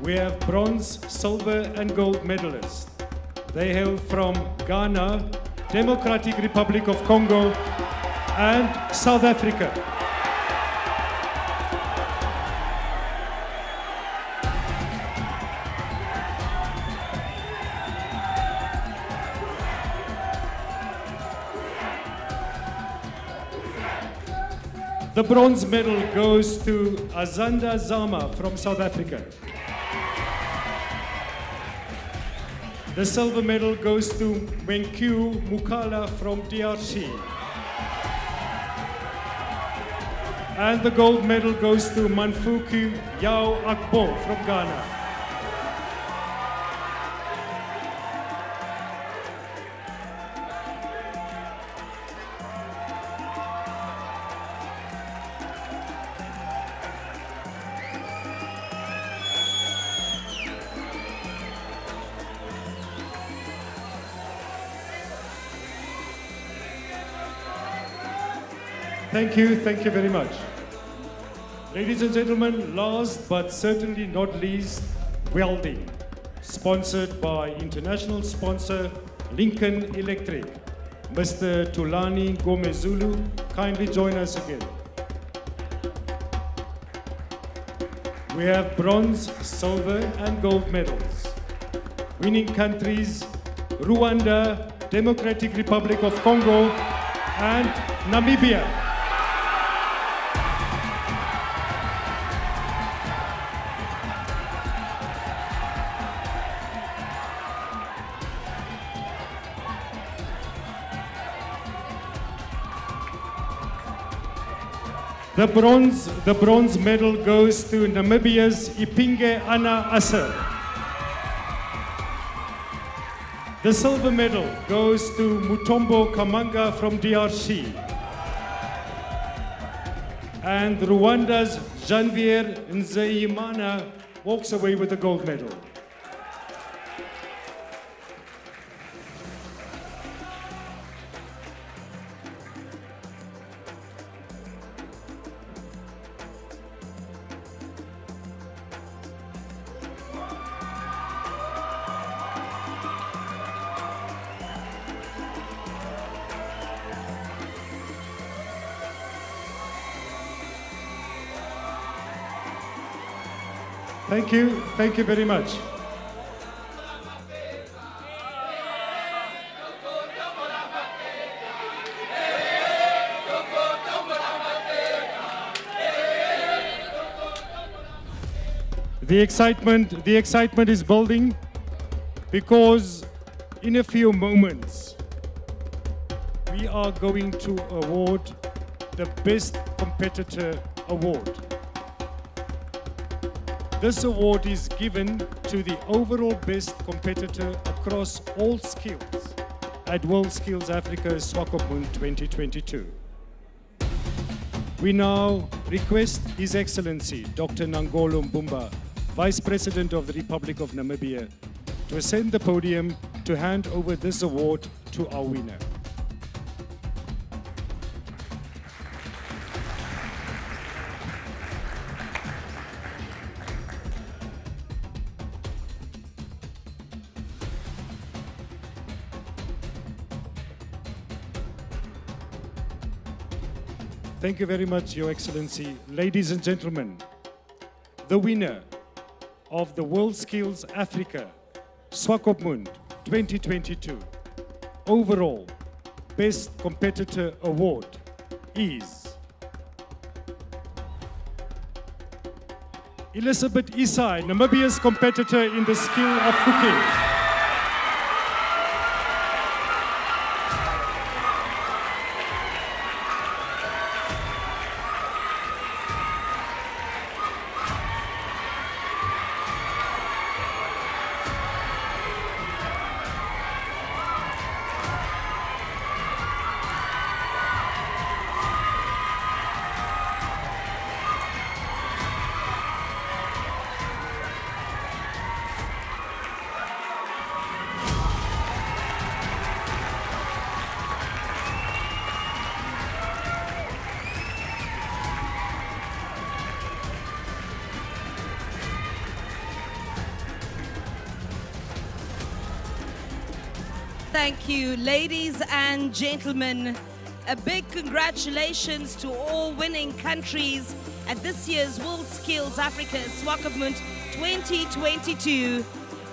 We have bronze, silver, and gold medalists. They hail from Ghana, Democratic Republic of Congo, and South Africa. The bronze medal goes to Azanda Zama from South Africa. The silver medal goes to Menkyu Mukala from DRC. And the gold medal goes to Manfuku Yao Akbo from Ghana. Thank you very much. Ladies and gentlemen, last but certainly not least, welding, sponsored by international sponsor Lincoln Electric. Mr. Tulani Gomezulu, kindly join us again. We have bronze, silver, and gold medals. Winning countries, Rwanda, Democratic Republic of Congo, and Namibia. The bronze medal goes to Namibia's Ipinge Ana Asser. The silver medal goes to Mutombo Kamanga from DRC. And Rwanda's Janvier Nzeyimana walks away with the gold medal. Thank you very much. The excitement is building because in a few moments we are going to award the Best Competitor Award. This award is given to the overall best competitor across all skills at WorldSkills Africa Swakopmund 2022. We now request His Excellency Dr. Nangolo Mbumba, Vice President of the Republic of Namibia, to ascend the podium to hand over this award to to our winner. Thank you very much, Your Excellency. Ladies and gentlemen, the winner of the WorldSkills Africa Swakopmund 2022 overall Best Competitor Award is Elizabeth Isai, Namibia's competitor in the skill of cooking. Thank you, ladies and gentlemen. A big congratulations to all winning countries at this year's WorldSkills Africa Swakopmund 2022.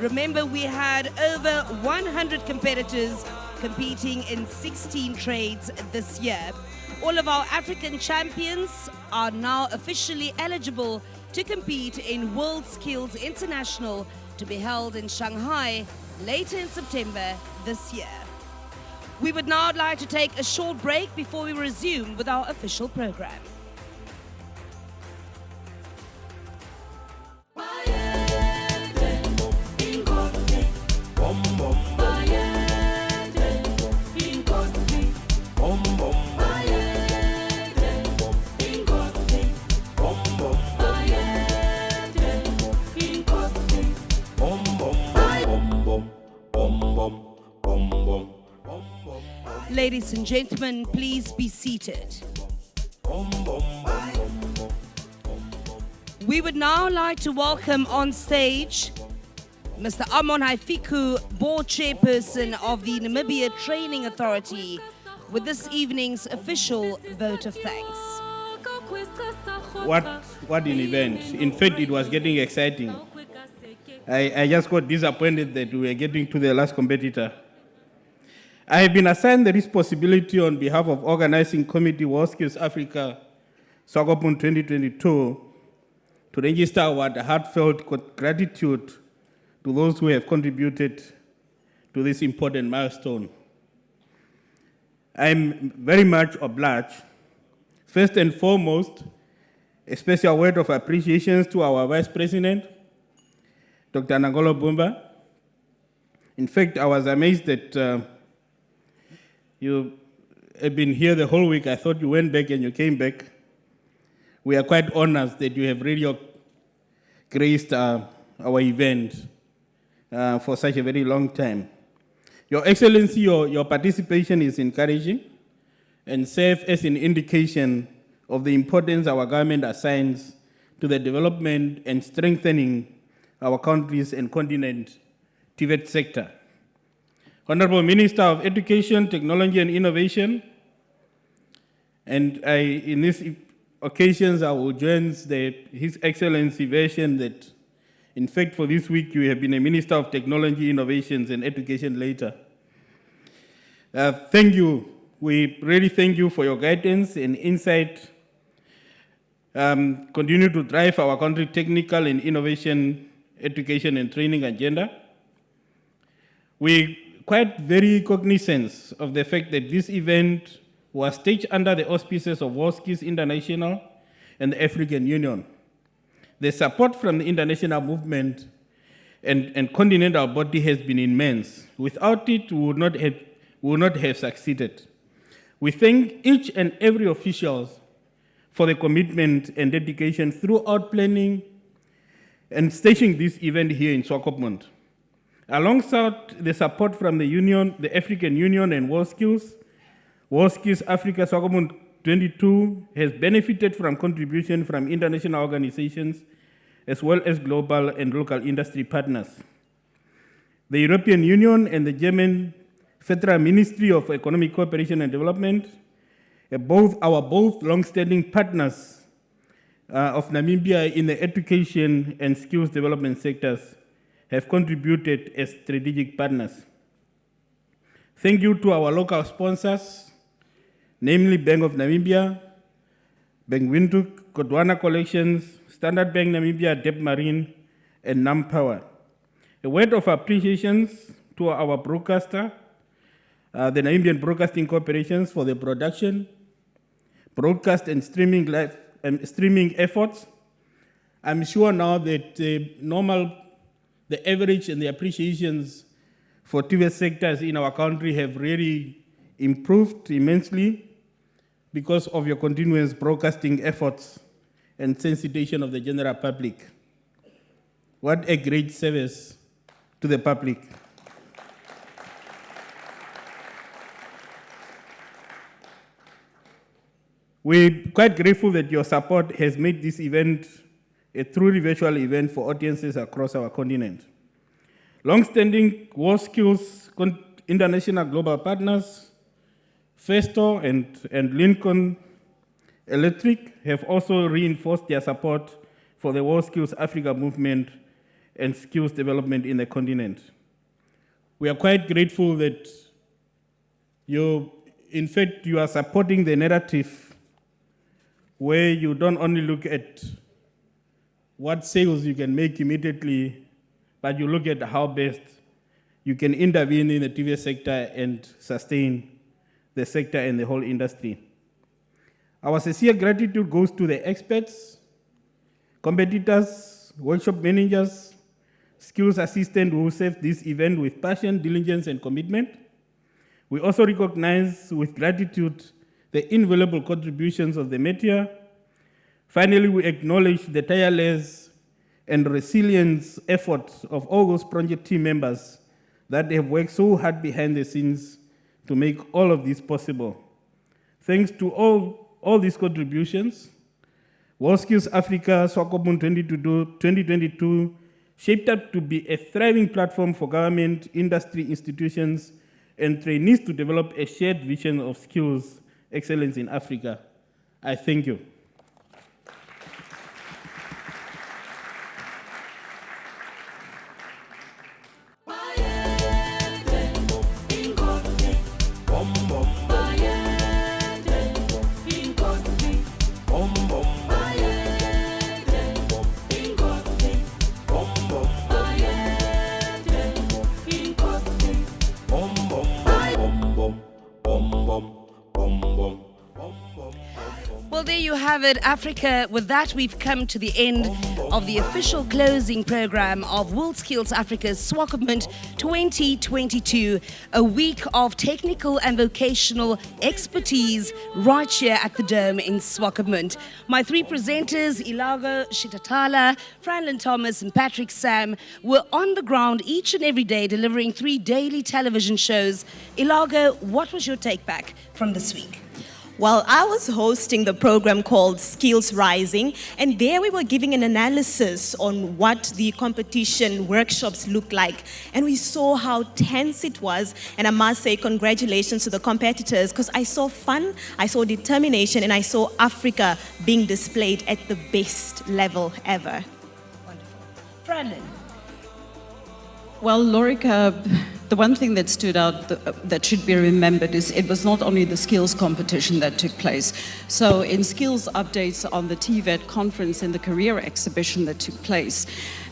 Remember, we had over 100 competitors competing in 16 trades this year. All of our African champions are now officially eligible to compete in WorldSkills International to be held in Shanghai later in September this year. We would now like to take a short break before we resume with our official program. Ladies and gentlemen, please be seated. We would now like to welcome on stage Mr. Amon Haifiku, Board Chairperson of the Namibia Training Authority, with this evening's official vote of thanks. What an event. In fact, it was getting exciting. I just got disappointed that we were getting to the last competitor. I have been assigned the responsibility on behalf of Organizing Committee WorldSkills Africa Swakopmund 2022 to register our heartfelt gratitude to those who have contributed to this important milestone. I am very much obliged. First and foremost, a special word of appreciation to our Vice President, Dr. Nangolo Bumba. In fact, I was amazed that you have been here the whole week. I thought you went back and you came back. We are quite honored that you have really graced our event for such a very long time. Your Excellency, your participation is encouraging and serves as an indication of the importance our government assigns to the development and strengthening our countries and continent TVET sector. Honorable Minister of Education, Technology and Innovation, and in these occasions I will join His Excellency version that, in fact, for this week you have been a Minister of Technology, Innovations and Education later. Thank you. We really thank you for your guidance and insight. Continue to drive our country technical and innovation, education and training agenda. We quite very cognizant of the fact that this event was staged under the auspices of WorldSkills International and the African Union. The support from the international movement and continental body has been immense. Without it, we would not have succeeded. We thank each and every official for the commitment and dedication throughout planning and staging this event here in Swakopmund. Alongside the support from the Union, the African Union and WorldSkills Africa Swakopmund 22 has benefited from contribution from international organizations as well as global and local industry partners. The European Union and the German Federal Ministry of Economic Cooperation and Development, both long-standing partners of Namibia in the education and skills development sectors, have contributed as strategic partners. Thank you to our local sponsors, namely Bank of Namibia, Bank Windhoek, Godwana Collections, Standard Bank Namibia, Debt Marine, and NamPower. A word of appreciation to our broadcaster, the Namibian Broadcasting Corporations, for the production, broadcast and streaming efforts. I'm sure now that the average and the appreciations for TV sectors in our country have really improved immensely because of your continuous broadcasting efforts and sensitization of the general public. What a great service to the public. We're quite grateful that your support has made this event a truly virtual event for audiences across our continent. Long-standing WorldSkills international global partners, Festo and Lincoln Electric, have also reinforced their support for the WorldSkills Africa movement and skills development in the continent. We are quite grateful that you are supporting the narrative where you don't only look at what sales you can make immediately, but you look at how best you can intervene in the TV sector and sustain the sector and the whole industry. Our sincere gratitude goes to the experts, competitors, workshop managers, skills assistants who served this event with passion, diligence, and commitment. We also recognize with gratitude the invaluable contributions of the media. Finally, we acknowledge the tireless and resilient efforts of all those project team members that have worked so hard behind the scenes to make all of this possible. Thanks to all these contributions, WorldSkills Africa Swakopmund 2022 shaped up to be a thriving platform for government, industry, institutions, and trainees to develop a shared vision of skills excellence in Africa. I thank you. Well, there you have it, Africa. With that, we've come to the end of the official closing program of WorldSkills Africa Swakopmund 2022, a week of technical and vocational expertise right here at the Dome in Swakopmund. My three presenters, Ilago Shitatala, Franlin Thomas, and Patrick Sam, were on the ground each and every day delivering 3 daily television shows. Ilago, what was your take back from this week? Well, I was hosting the program called Skills Rising, and there we were giving an analysis on what the competition workshops look like. And we saw how tense it was, and I must say congratulations to the competitors, because I saw fun, I saw determination, and I saw Africa being displayed at the best level ever. Wonderful. Franlin. Well, Lorica, the one thing that stood out that should be remembered is it was not only the skills competition that took place. So in skills updates on the TVET conference and the career exhibition that took place.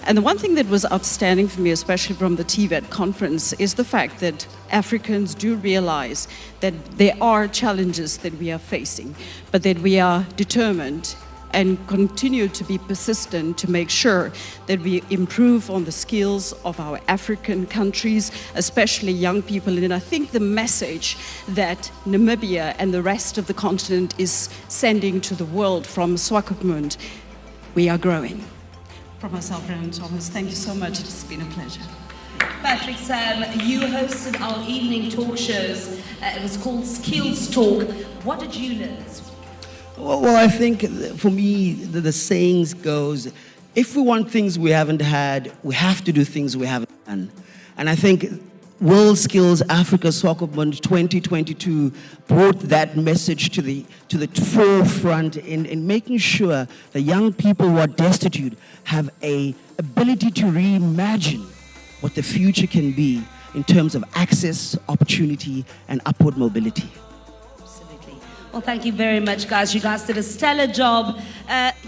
And the one thing that was outstanding for me, especially from the TVET conference, is the fact that Africans do realize that there are challenges that we are facing, but that we are determined and continue to be persistent to make sure that we improve on the skills of our African countries, especially young people. And I think the message that Namibia and the rest of the continent is sending to the world from Swakopmund, we are growing. From myself, Franlin Thomas, thank you so much. It's been a pleasure. Patrick, Sam, you hosted our evening talk shows. It was called Skills Talk. What did you learn this week? Well, I think for me, the sayings goes, if we want things we haven't had, we have to do things we haven't done. And I think WorldSkills Africa Swakopmund 2022 brought that message to the forefront in making sure that young people who are destitute have a ability to reimagine what the future can be in terms of access, opportunity, and upward mobility. Well, thank you very much, guys. You guys did a stellar job.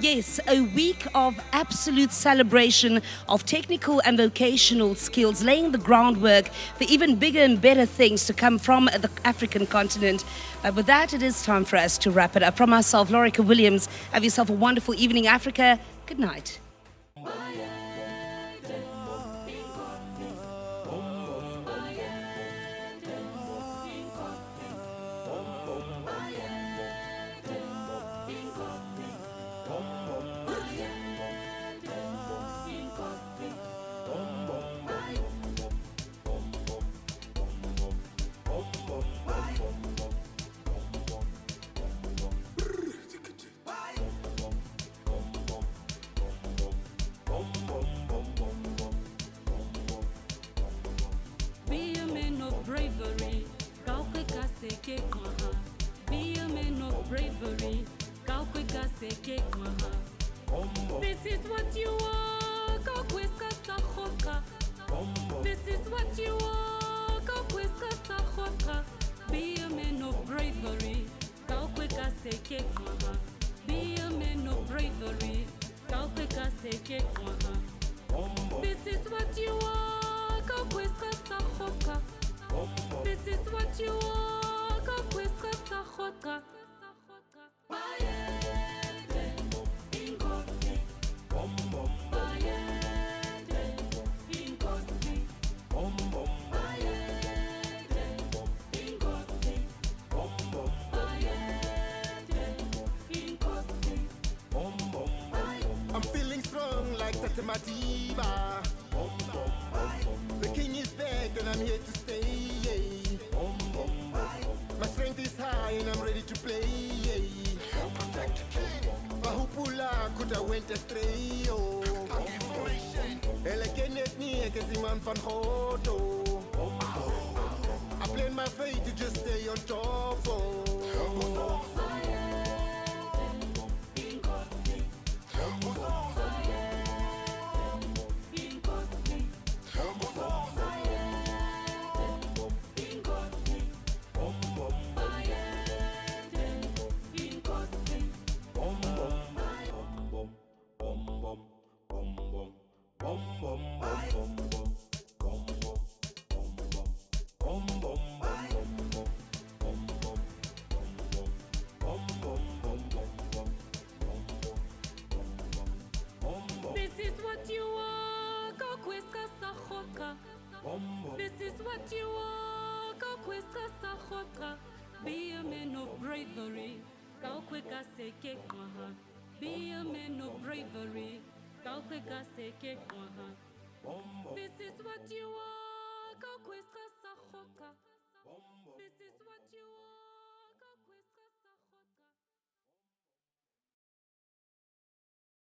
Yes, a week of absolute celebration of technical and vocational skills, laying the groundwork for even bigger and better things to come from the African continent. But with that, it is time for us to wrap it up. From myself, Lorica Williams, have yourself a wonderful evening, Africa. Good night. Be a man of bravery, kaukweka seke kwaha. Be a man of bravery, kaukweka seke kwaha. This is what you are, kaukweka sahoka. This is what you are, kaukweka sahoka. Be a man of bravery, kaukweka seke kwaha. Be a man of bravery, kaukweka seke kwaha. This is what you are, kaukweka sahoka. This is what you are, kaukweka sahoka. I'm feeling strong like Tatamatiba. The king is back and I'm here to stay. My strength is high and I'm ready to play. Bahupula kuta went astray. Elekenet ni ekesiman van Hoto. I plan my fate to just stay on top. This is what you are, kaukweka sahoka. This is what you are, kaukweka sahoka. Be a man of bravery, kaukweka seke kwaha. Be a man of bravery, kaukweka seke kwaha. This is what you are, kaukweka sahoka.